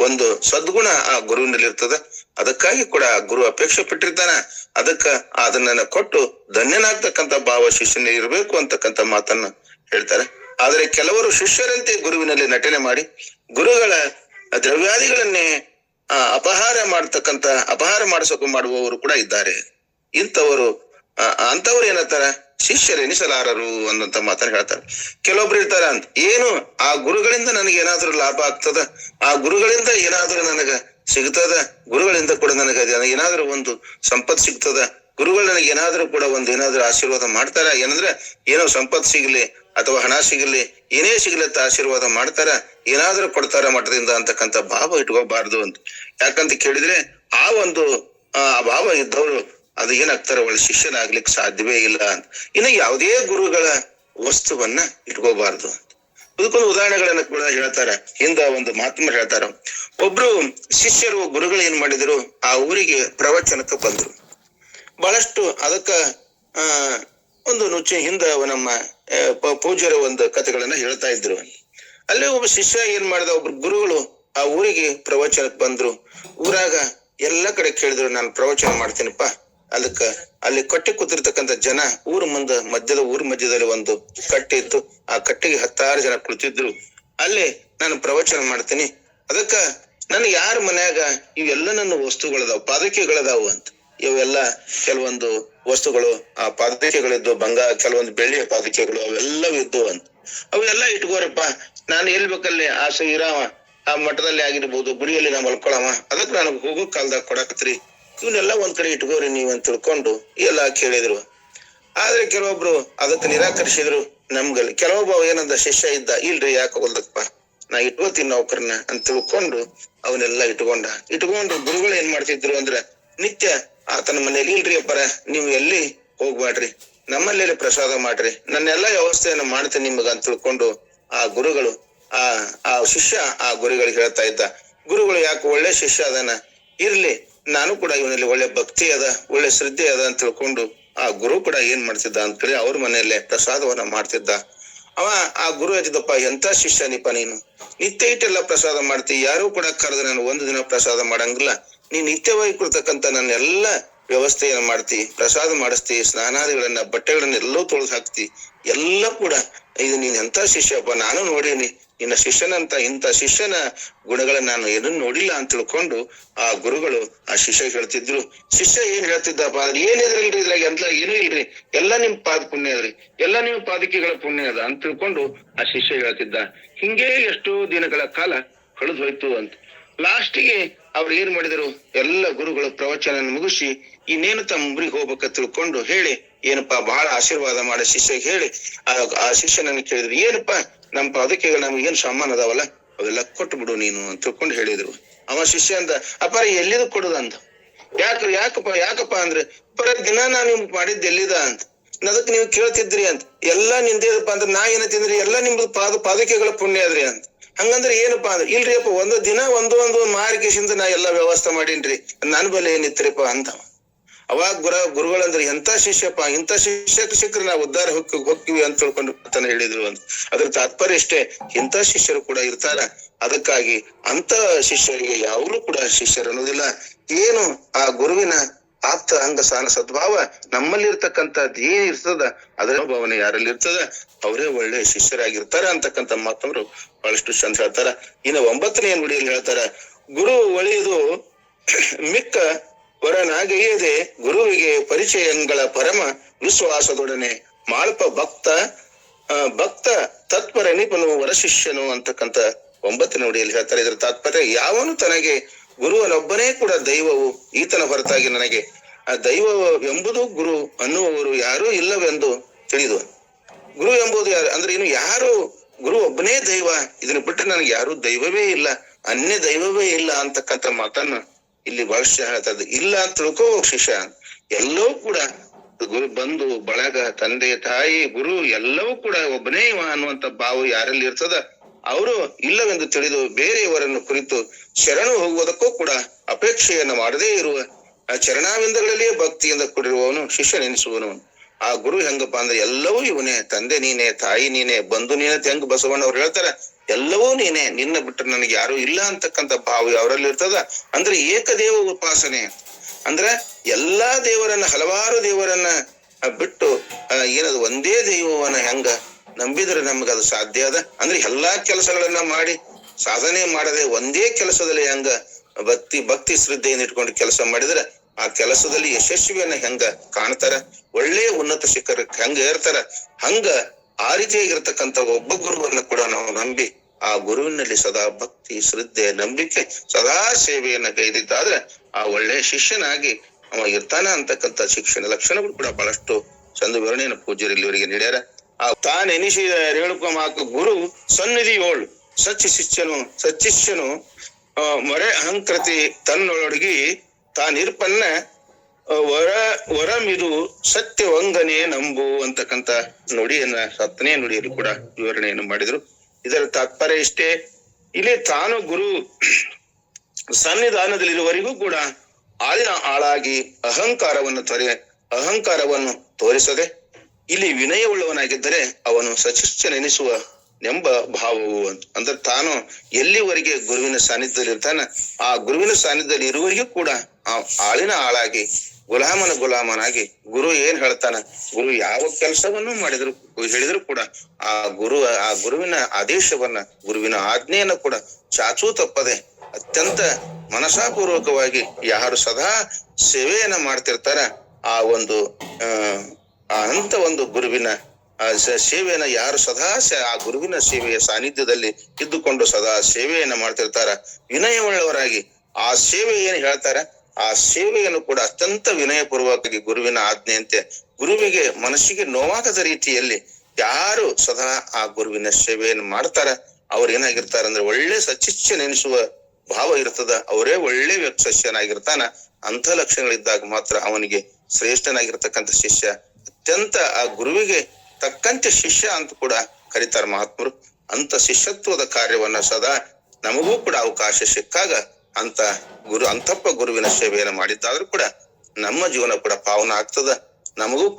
ಒಂದು ಸದ್ಗುಣ ಆ ಗುರುವಿನಲ್ಲಿ ಇರ್ತದ. ಅದಕ್ಕಾಗಿ ಕೂಡ ಗುರು ಅಪೇಕ್ಷೆ ಪಟ್ಟಿರ್ತಾನ. ಅದಕ್ಕ ಅದನ್ನ ಕೊಟ್ಟು ಧನ್ಯನಾಗ್ತಕ್ಕಂಥ ಭಾವ ಶಿಷ್ಯನಲ್ಲಿ ಇರಬೇಕು ಅಂತಕ್ಕಂಥ ಮಾತನ್ನ ಹೇಳ್ತಾರೆ. ಆದ್ರೆ ಕೆಲವರು ಶಿಷ್ಯರಂತೆ ಗುರುವಿನಲ್ಲಿ ನಟನೆ ಮಾಡಿ ಗುರುಗಳ ದ್ರವ್ಯಾದಿಗಳನ್ನೇ ಅಪಹಾರ ಮಾಡುವವರು ಕೂಡ ಇದ್ದಾರೆ. ಅಂತವ್ರು ಏನಂತಾರ, ಶಿಷ್ಯರೆನಿಸಲಾರರು ಅನ್ನಂತ ಮಾತನ್ನ ಹೇಳ್ತಾರೆ. ಕೆಲವೊಬ್ರು ಇರ್ತಾರ ಅಂತ ಏನು ಆ ಗುರುಗಳಿಂದ ನನಗೆ ಏನಾದ್ರೂ ಲಾಭ ಆಗ್ತದ, ಆ ಗುರುಗಳಿಂದ ಏನಾದ್ರೂ ನನಗ ಸಿಗ್ತದ, ಗುರುಗಳಿಂದ ಕೂಡ ನನಗೆ ಏನಾದ್ರೂ ಒಂದು ಸಂಪತ್ ಸಿಗ್ತದ, ಗುರುಗಳು ನನಗೆ ಏನಾದ್ರೂ ಕೂಡ ಏನಾದ್ರೂ ಆಶೀರ್ವಾದ ಮಾಡ್ತಾರ, ಏನಂದ್ರೆ ಏನೋ ಸಂಪತ್ ಸಿಗ್ಲಿ ಅಥವಾ ಹಣ ಸಿಗಲಿ ಏನೇ ಸಿಗ್ಲಿ ಅಂತ ಆಶೀರ್ವಾದ ಮಾಡ್ತಾರ, ಏನಾದ್ರೂ ಕೊಡ್ತಾರ ಮಠದಿಂದ ಅಂತಕ್ಕಂಥ ಭಾವ ಇಟ್ಕೋಬಾರ್ದು ಅಂತ. ಯಾಕಂತ ಕೇಳಿದ್ರೆ ಆ ಭಾವ ಇದ್ದವ್ರು ಅದು ಏನಾಗ್ತಾರ ಒಳ್ಳೆ ಶಿಷ್ಯನಾಗ್ಲಿಕ್ಕೆ ಸಾಧ್ಯವೇ ಇಲ್ಲ ಅಂತ. ಇನ್ನು ಯಾವುದೇ ಗುರುಗಳ ವಸ್ತುವನ್ನ ಇಟ್ಕೋಬಾರ್ದು ಅಂತ. ಅದಕ್ಕೊಂದು ಉದಾಹರಣೆಗಳನ್ನ ಕೂಡ ಹೇಳ್ತಾರ. ಹಿಂದ ಒಂದು ಮಾತನ್ನ ಹೇಳ್ತಾರ. ಒಬ್ರು ಶಿಷ್ಯರು ಗುರುಗಳು ಏನ್ ಮಾಡಿದ್ರು, ಆ ಊರಿಗೆ ಪ್ರವಚನಕ್ಕೆ ಬಂದ್ರು. ಬಹಳಷ್ಟು ಅದಕ್ಕ ಒಂದು ಹಿಂದ ನಮ್ಮ ಪೂಜ್ಯರ ಒಂದು ಕಥೆಗಳನ್ನ ಹೇಳ್ತಾ ಇದ್ರು. ಅಲ್ಲಿ ಒಬ್ಬ ಶಿಷ್ಯ ಏನ್ ಮಾಡಿದ, ಒಬ್ರು ಗುರುಗಳು ಆ ಊರಿಗೆ ಪ್ರವಚನಕ್ಕೆ ಬಂದ್ರು. ಊರಾಗ ಎಲ್ಲ ಕಡೆ ಕೇಳಿದ್ರು, ನಾನು ಪ್ರವಚನ ಮಾಡ್ತೀನಪ್ಪ. ಅಲ್ಲಿ ಕಟ್ಟಿ ಕೂತಿರ್ತಕ್ಕಂಥ ಜನ ಊರ ಮಧ್ಯದಲ್ಲಿ ಒಂದು ಕಟ್ಟೆ ಇತ್ತು. ಆ ಕಟ್ಟೆಗೆ 10 ಜನ ಕುಳಿತಿದ್ರು. ಅಲ್ಲಿ ನಾನು ಪ್ರವಚನ ಮಾಡ್ತೀನಿ, ಅದಕ್ಕ ನನ್ಗೆ ಯಾರ ಮನ್ಯಾಗ ಇವೆಲ್ಲ ನನ್ನ ವಸ್ತುಗಳದಾವ್, ಪಾದಕೆಗಳದಾವು ಅಂತ. ಇವೆಲ್ಲ ಕೆಲವೊಂದು ವಸ್ತುಗಳು ಆ ಪಾದಕೆಗಳಿದ್ದು, ಕೆಲವೊಂದು ಬೆಳ್ಳಿಯ ಪಾದಕೆಗಳು ಅವೆಲ್ಲವೂ ಇದ್ದು ಅಂತ. ಅವೆಲ್ಲ ಇಟ್ಕೋರಪ್ಪ, ನಾನು ಎಲ್ಲಿ ಬೇಕಲ್ಲಿ ಇರಾವ ಆ ಮಠದಲ್ಲಿ ಆಗಿರ್ಬೋದು, ಗುಡಿಯಲ್ಲಿ ನಾ ಮಲ್ಕೊಳವ, ಅದಕ್ಕೆ ನನಗೆ ಹೋಗೋ ಕಾಲದಾಗ ಕೊಡಕತ್ರಿ, ಇವನ್ನೆಲ್ಲ ಒಂದ್ ಕಡೆ ಇಟ್ಕೋರಿ ನೀವ್ ಅಂತ ತಿಳ್ಕೊಂಡು ಎಲ್ಲ ಕೇಳಿದ್ರು. ಆದ್ರೆ ಕೆಲವೊಬ್ರು ಅದಕ್ಕೆ ನಿರಾಕರಿಸಿದ್ರು. ಕೆಲವೊಬ್ಬ ಏನಂದ ಶಿಷ್ಯ ಇದ್ದ, ಇಲ್ರಿ ಯಾಕೆ ಹೋಗಲ್ದಪ್ಪ, ನಾ ಇಟ್ಕೋತೀನಿ ನೌಕರನ್ನ ಅಂತ ತಿಳ್ಕೊಂಡು ಅವನ್ನೆಲ್ಲ ಇಟ್ಕೊಂಡು ಗುರುಗಳು ಏನ್ ಮಾಡ್ತಿದ್ರು ಅಂದ್ರೆ ನಿತ್ಯ ಆತನ ಮನೇಲಿ, ಇಲ್ರಿ ಅಪ್ಪರ ನೀವು ಎಲ್ಲಿ ಹೋಗ್ಬೇಡ್ರಿ, ನಮ್ಮಲ್ಲಿ ಪ್ರಸಾದ ಮಾಡ್ರಿ, ನನ್ನೆಲ್ಲಾ ವ್ಯವಸ್ಥೆಯನ್ನು ಮಾಡ್ತೇನೆ ನಿಮಗ ಅಂತ ತಿಳ್ಕೊಂಡು ಆ ಗುರುಗಳು ಆ ಶಿಷ್ಯ ಆ ಗುರುಗಳಿಗೆ ಹೇಳ್ತಾ ಇದ್ದ. ಗುರುಗಳು ಯಾಕೆ ಒಳ್ಳೆ ಶಿಷ್ಯ ಅದನ, ಇರ್ಲಿ ನಾನು ಕೂಡ ಇವನಲ್ಲಿ ಒಳ್ಳೆ ಭಕ್ತಿ ಅದ, ಒಳ್ಳೆ ಶ್ರದ್ಧೆ ಅದ ಅಂತ ತಿಳ್ಕೊಂಡು ಆ ಗುರು ಕೂಡ ಏನ್ ಮಾಡ್ತಿದ್ದ ಅಂತ ಹೇಳಿ ಅವ್ರ ಮನೆಯಲ್ಲೇ ಪ್ರಸಾದವನ್ನ ಮಾಡ್ತಿದ್ದ. ಆ ಗುರು ಹೇಳ್ತಿದ್ದಪ್ಪ, ಎಂತ ಶಿಷ್ಯನಿಪ್ಪ ನೀನು, ನಿತ್ಯ ಇಟ್ಟೆಲ್ಲ ಪ್ರಸಾದ ಮಾಡ್ತಿ, ಯಾರು ಕೂಡ ಕರೆದ ನಾನು ಒಂದು ದಿನ ಪ್ರಸಾದ ಮಾಡಂಗಿಲ್ಲ, ನೀನ್ ನಿತ್ಯವಾಗಿ ಕೊಡ್ತಕ್ಕಂತ ನನ್ನ ಎಲ್ಲಾ ವ್ಯವಸ್ಥೆಯನ್ನ ಮಾಡ್ತಿ, ಪ್ರಸಾದ ಮಾಡಿಸ್ತಿ, ಸ್ನಾನಾದಿಗಳನ್ನ ಬಟ್ಟೆಗಳನ್ನ ಎಲ್ಲೋ ತೊಳೆದು ಹಾಕ್ತಿ, ಎಲ್ಲ ಕೂಡ ಇದು ನೀನ್ ಎಂತ ಶಿಷ್ಯಪ್ಪ, ನಾನು ನೋಡೀನಿ ನಿನ್ನ ಶಿಷ್ಯನಂತ, ಇಂಥ ಶಿಷ್ಯನ ಗುಣಗಳನ್ನ ನಾನು ಏನನ್ನು ನೋಡಿಲ್ಲ ಅಂತ ತಿಳ್ಕೊಂಡು ಆ ಗುರುಗಳು ಆ ಶಿಷ್ಯ ಹೇಳ್ತಿದ್ರು. ಶಿಷ್ಯ ಏನ್ ಹೇಳ್ತಿದ್ದಪ್ಪ ಅಂದ್ರೆ, ಏನಿದ್ರಲ್ರಿ ಇದ್ರಾಗ ಎಂತ ಏನೂ ಇಲ್ರಿ, ಎಲ್ಲಾ ನಿಮ್ ಪಾದ ಪುಣ್ಯ ಅದ್ರಿ, ಎಲ್ಲಾ ನಿಮ್ ಪಾದಕಿಗಳ ಪುಣ್ಯ ಅದ ಅಂತ ತಿಳ್ಕೊಂಡು ಆ ಶಿಷ್ಯ ಹೇಳ್ತಿದ್ದ. ಹಿಂಗೇ ಎಷ್ಟೋ ದಿನಗಳ ಕಾಲ ಕಳೆದು ಹೋಯ್ತು ಅಂತ. ಲಾಸ್ಟಿಗೆ ಅವ್ರು ಏನ್ ಮಾಡಿದ್ರು, ಎಲ್ಲ ಗುರುಗಳು ಪ್ರವಚನ ಮುಗಿಸಿ ಇನ್ನೇನು ತಮ್ಮ ಊರಿಗೆ ಹೋಗ್ಬೇಕ ತಿಳ್ಕೊಂಡು ಹೇಳಿ, ಏನಪ್ಪಾ ಬಹಳ ಆಶೀರ್ವಾದ ಮಾಡಿ ಶಿಷ್ಯಗೆ ಹೇಳಿ ಆ ಶಿಷ್ಯನನ್ನ ಕೇಳಿದ್ರು, ಏನಪ್ಪಾ ನಮ್ಮ ಪಾದಕೆಗಳು ನಮ್ಗೆ ಏನ್ ಸಾಮಾನ್ ಅದಾವಲ್ಲ ಅವೆಲ್ಲ ಕೊಟ್ಟು ಬಿಡು ನೀನು ಅಂತ ತಿಳ್ಕೊಂಡು ಹೇಳಿದ್ರು. ಅವ ಶಿಷ್ಯ ಅಂದ, ಅಪ್ಪಾರ ಎಲ್ಲಿದು ಕೊಡುದಂತ. ಯಾಕಪ್ಪ ಅಂದ್ರೆ, ದಿನ ನಾ ನಿಮ್ಗೆ ಮಾಡಿದ್ದು ಎಲ್ಲಿದ ಅಂತ, ಅದಕ್ಕೆ ನೀವು ಕೇಳ್ತಿದ್ರಿ ಅಂತ. ಎಲ್ಲಾ ನಿಂದೇದಪ್ಪ ಅಂದ್ರೆ ನಾ ಏನಂತಂದ್ರಿ, ಎಲ್ಲಾ ನಿಮ್ದು ಪಾದಕೆಗಳ ಪುಣ್ಯ ಅದ್ರಿ ಅಂತ. ಹಂಗಂದ್ರೆ ಏನಪ್ಪಾ ಅಂದ್ರೆ, ಇಲ್ರಿ ಅಪ್ಪ ಒಂದು ದಿನ ಒಂದು ಮಾರಿಕೆಸಿಂದ ನಾ ಎಲ್ಲಾ ವ್ಯವಸ್ಥೆ ಮಾಡೀನ್ರಿ, ನನ್ ಬಲೆ ಏನಿತ್ರಿಪ್ಪ ಅಂತ. ಅವಾಗ ಗುರುಗಳಂದ್ರೆ ಎಂತ ಶಿಷ್ಯಪ್ಪ, ಇಂಥ ಶಿಷ್ಯಕ್ಕೆ ಸಿಕ್ಕರೆ ನಾವು ಉದ್ಧಾರ ಹೋಗ್ತೀವಿ ಅಂತ ತಿಳ್ಕೊಂಡು ತಾನೆ ಹೇಳಿದ್ರು ಅಂತ. ಅದ್ರ ತಾತ್ಪರ್ಯ ಇಷ್ಟೇ, ಇಂಥ ಶಿಷ್ಯರು ಕೂಡ ಇರ್ತಾರ. ಅದಕ್ಕಾಗಿ ಅಂತ ಶಿಷ್ಯರಿಗೆ ಯಾರು ಕೂಡ ಶಿಷ್ಯರು ಅನ್ನೋದಿಲ್ಲ. ಏನು ಆ ಗುರುವಿನ ಆಪ್ತ ಅಂಗ ಸಾನ ಸದ್ಭಾವ ನಮ್ಮಲ್ಲಿ ಇರ್ತಕ್ಕಂಥದ್ದು ಏನ್ ಇರ್ತದ ಅದರ ಭಾವನೆ ಯಾರಲ್ಲಿ ಇರ್ತದ ಅವರೇ ಒಳ್ಳೆ ಶಿಷ್ಯರಾಗಿರ್ತಾರ ಅಂತಕ್ಕಂಥ ಮಾತವರು ಬಹಳಷ್ಟು ಚಂದ ಹೇಳ್ತಾರ. ಇನ್ನು 9ನೇ ನುಡಿಯಲ್ಲಿ ಹೇಳ್ತಾರ, ಗುರು ಒಳೆಯುವುದು ಮಿಕ್ಕ ವರನಾಗೈಯದೆ ಗುರುವಿಗೆ ಪರಿಚಯಗಳ ಪರಮ ವಿಶ್ವಾಸದೊಡನೆ ಮಾಳ್ಪ ಭಕ್ತ ತತ್ಪರ ನಿಪನು ವರಶಿಷ್ಯನು ಅಂತಕ್ಕಂಥ 9ನೇ ನುಡಿಯಲ್ಲಿ ಹೇಳ್ತಾರೆ. ಇದರ ತಾತ್ಪರ್ಯ, ಯಾವನು ತನಗೆ ಗುರುವನೊಬ್ಬನೇ ಕೂಡ ದೈವವು, ಈತನ ಹೊರತಾಗಿ ನನಗೆ ಆ ದೈವ ಎಂಬುದು ಗುರು ಅನ್ನುವವರು ಯಾರೂ ಇಲ್ಲವೆಂದು ತಿಳಿದು. ಗುರು ಎಂಬುದು ಯಾರು ಅಂದ್ರೆ ಇನ್ನು ಯಾರು ಗುರು ಒಬ್ಬನೇ ದೈವ, ಇದನ್ನ ಬಿಟ್ಟರೆ ನನಗೆ ಯಾರು ದೈವವೇ ಇಲ್ಲ, ಅನ್ಯ ದೈವವೇ ಇಲ್ಲ ಅಂತಕ್ಕಂಥ ಮಾತನ್ನ ಇಲ್ಲಿ ಭವಿಷ್ಯ ಹೇಳ್ತದೆ. ಇಲ್ಲ ಅಂತ ತಿಳ್ಕೋ ಶಿಷ್ಯ, ಎಲ್ಲವೂ ಕೂಡ ಗುರು ಬಂಧು ಬಳಗ ತಂದೆ ತಾಯಿ ಗುರು ಎಲ್ಲವೂ ಕೂಡ ಒಬ್ಬನೇ ಇವ ಅನ್ನುವಂತ ಭಾವ ಯಾರಲ್ಲಿ ಇರ್ತದ ಅವರು ಇಲ್ಲವೆಂದು ತಿಳಿದು ಬೇರೆಯವರನ್ನು ಕುರಿತು ಶರಣು ಹೋಗುವುದಕ್ಕೂ ಕೂಡ ಅಪೇಕ್ಷೆಯನ್ನು ಮಾಡದೇ ಇರುವ ಚರಣಾವಿಂದಗಳಲ್ಲಿಯೇ ಭಕ್ತಿಯಿಂದ ಕೂಡಿರುವವನು ಶಿಷ್ಯನೆನಿಸುವನು. ಆ ಗುರು ಹೆಂಗಪ್ಪ ಅಂದ್ರೆ ಎಲ್ಲವೂ ಇವನೇ, ತಂದೆ ನೀನೆ, ತಾಯಿ ನೀನೆ, ಬಂಧು ನೀನೆ, ಹೆಂಗ್ ಬಸವಣ್ಣವ್ರು ಹೇಳ್ತಾರ, ಎಲ್ಲವೂ ನೀನೆ, ನಿನ್ನ ಬಿಟ್ಟರೆ ನನಗೆ ಯಾರು ಇಲ್ಲ ಅಂತಕ್ಕಂಥ ಭಾವ ಅವರಲ್ಲಿ ಇರ್ತದ. ಅಂದ್ರೆ ಏಕದೇವ ಉಪಾಸನೆ ಅಂದ್ರೆ ಎಲ್ಲಾ ದೇವರನ್ನ, ಹಲವಾರು ದೇವರನ್ನ ಬಿಟ್ಟು ಏನದು ಒಂದೇ ದೈವವನ್ನ ಹೆಂಗ ನಂಬಿದ್ರೆ ನಮ್ಗದು ಸಾಧ್ಯ ಅದ. ಅಂದ್ರೆ ಎಲ್ಲಾ ಕೆಲಸಗಳನ್ನ ಮಾಡಿ ಸಾಧನೆ ಮಾಡದೆ ಒಂದೇ ಕೆಲಸದಲ್ಲಿ ಹೆಂಗ ಭಕ್ತಿ ಶ್ರದ್ಧೆಯನ್ನು ಇಟ್ಕೊಂಡು ಕೆಲಸ ಮಾಡಿದ್ರೆ ಆ ಕೆಲಸದಲ್ಲಿ ಯಶಸ್ವಿಯನ್ನ ಹೆಂಗ ಕಾಣ್ತಾರ, ಒಳ್ಳೆಯ ಉನ್ನತ ಶಿಖರಕ್ಕೆ ಹೆಂಗ ಏರ್ತಾರ, ಹಂಗ ಆ ರೀತಿಯಾಗಿರ್ತಕ್ಕಂಥ ಒಬ್ಬ ಗುರುವನ್ನ ಕೂಡ ನಾವು ನಂಬಿ ಆ ಗುರುವಿನಲ್ಲಿ ಸದಾ ಭಕ್ತಿ ಶ್ರದ್ಧೆ ನಂಬಿಕೆ ಸದಾ ಸೇವೆಯನ್ನ ಕೈದಿದ್ದಾದ್ರೆ ಆ ಒಳ್ಳೆಯ ಶಿಷ್ಯನಾಗಿ ಅವ ಇರ್ತಾನ ಅಂತಕ್ಕಂಥ ಶಿಕ್ಷಣ ಲಕ್ಷಣಗಳು ಕೂಡ ಬಹಳಷ್ಟು ಚಂದ ವಿವರಣೆಯನ್ನು ಪೂಜ್ಯರು ಇಲ್ಲಿವರೆಗೆ ನೀಡ್ಯಾರ. ಆ ತಾನೆನಿಸಿದ ರೇಣುಕ ಮಾತು ಗುರು ಸನ್ನಿಧಿಯೋಳು ಸಚ್ಚಿಷ್ಯನು ಮೊರೆ ಅಹಂಕೃತಿ ತನ್ನೊಳಗಿ ತಾನಿರ್ಪನ್ನ ವರಮಿದು ಸತ್ಯವಂಗನೆ ನಂಬು ಅಂತಕ್ಕಂಥ ನುಡಿಯನ್ನ 10ನೇ ನುಡಿಯಲ್ಲಿ ಕೂಡ ವಿವರಣೆಯನ್ನು ಮಾಡಿದ್ರು. ಇದರ ತಾತ್ಪರ್ಯ ಇಷ್ಟೇ, ಇಲ್ಲಿ ತಾನು ಗುರು ಸನ್ನಿಧಾನದಲ್ಲಿರುವವರೆಗೂ ಕೂಡ ಆಳಿನ ಆಳಾಗಿ ಅಹಂಕಾರವನ್ನು ತೋರಿಸದೆ ಇಲ್ಲಿ ವಿನಯವುಳ್ಳವನಾಗಿದ್ದರೆ ಅವನು ಸಚಿಷ್ಯನೆನಿಸುವ ಎಂಬ ಭಾವವು ಅಂದ್ರೆ ತಾನು ಎಲ್ಲಿವರೆಗೆ ಗುರುವಿನ ಸಾನ್ನಿಧ್ಯದಲ್ಲಿ ಇರ್ತಾನ ಆ ಗುರುವಿನ ಸಾನ್ನಿಧ್ಯದಲ್ಲಿ ಇರುವವರೆಗೂ ಕೂಡ ಆ ಆಳಿನ ಆಳಾಗಿ ಗುಲಾಮನಾಗಿ ಗುರು ಏನ್ ಹೇಳ್ತಾನ, ಗುರು ಯಾವ ಕೆಲಸವನ್ನು ಹೇಳಿದ್ರು ಕೂಡ ಆ ಗುರುವಿನ ಆದೇಶವನ್ನ, ಗುರುವಿನ ಆಜ್ಞೆಯನ್ನ ಕೂಡ ಚಾಚೂ ತಪ್ಪದೆ ಅತ್ಯಂತ ಮನಸಾಪೂರ್ವಕವಾಗಿ ಯಾರು ಸದಾ ಸೇವೆಯನ್ನ ಮಾಡ್ತಿರ್ತಾರ ಅಂತ ಒಂದು ಗುರುವಿನ ಸೇವೆಯನ್ನ ಯಾರು ಸದಾ ಆ ಗುರುವಿನ ಸೇವೆಯ ಸಾನ್ನಿಧ್ಯದಲ್ಲಿ ಇದ್ದುಕೊಂಡು ಸದಾ ಸೇವೆಯನ್ನ ಮಾಡ್ತಿರ್ತಾರ, ವಿನಯವುಳ್ಳವರಾಗಿ ಆ ಸೇವೆ ಏನ್ ಹೇಳ್ತಾರ ಆ ಸೇವೆಯನ್ನು ಕೂಡ ಅತ್ಯಂತ ವಿನಯಪೂರ್ವಕವಾಗಿ ಗುರುವಿನ ಆಜ್ಞೆಯಂತೆ ಗುರುವಿಗೆ ಮನಸ್ಸಿಗೆ ನೋವಾಗದ ರೀತಿಯಲ್ಲಿ ಯಾರು ಸದಾ ಆ ಗುರುವಿನ ಸೇವೆಯನ್ನು ಮಾಡ್ತಾರ ಅವ್ರು ಏನಾಗಿರ್ತಾರ ಅಂದ್ರೆ ಒಳ್ಳೆ ಸಚಿಷ್ಯ ನೆನೆಸುವ ಭಾವ ಇರ್ತದ, ಅವರೇ ಒಳ್ಳೆ ಶಿಷ್ಯನಾಗಿರ್ತಾನ. ಅಂಥ ಲಕ್ಷಣಗಳಿದ್ದಾಗ ಮಾತ್ರ ಅವನಿಗೆ ಶ್ರೇಷ್ಠನಾಗಿರ್ತಕ್ಕಂಥ ಶಿಷ್ಯ, ಅತ್ಯಂತ ಆ ಗುರುವಿಗೆ ತಕ್ಕಂತೆ ಶಿಷ್ಯ ಅಂತ ಕೂಡ ಕರೀತಾರ ಮಹಾತ್ಮರು. ಅಂತ ಶಿಷ್ಯತ್ವದ ಕಾರ್ಯವನ್ನ ಸದಾ ನಮಗೂ ಕೂಡ ಅವಕಾಶ ಸಿಕ್ಕಾಗ ಅಂತಪ್ಪ ಗುರುವಿನ ಸೇವೆಯನ್ನು ಮಾಡಿದ್ದಾದ್ರೂ ಕೂಡ ನಮ್ಮ ಜೀವನ ಕೂಡ ಪಾವನ ಆಗ್ತದ, ನಮಗೂ ಕೂಡ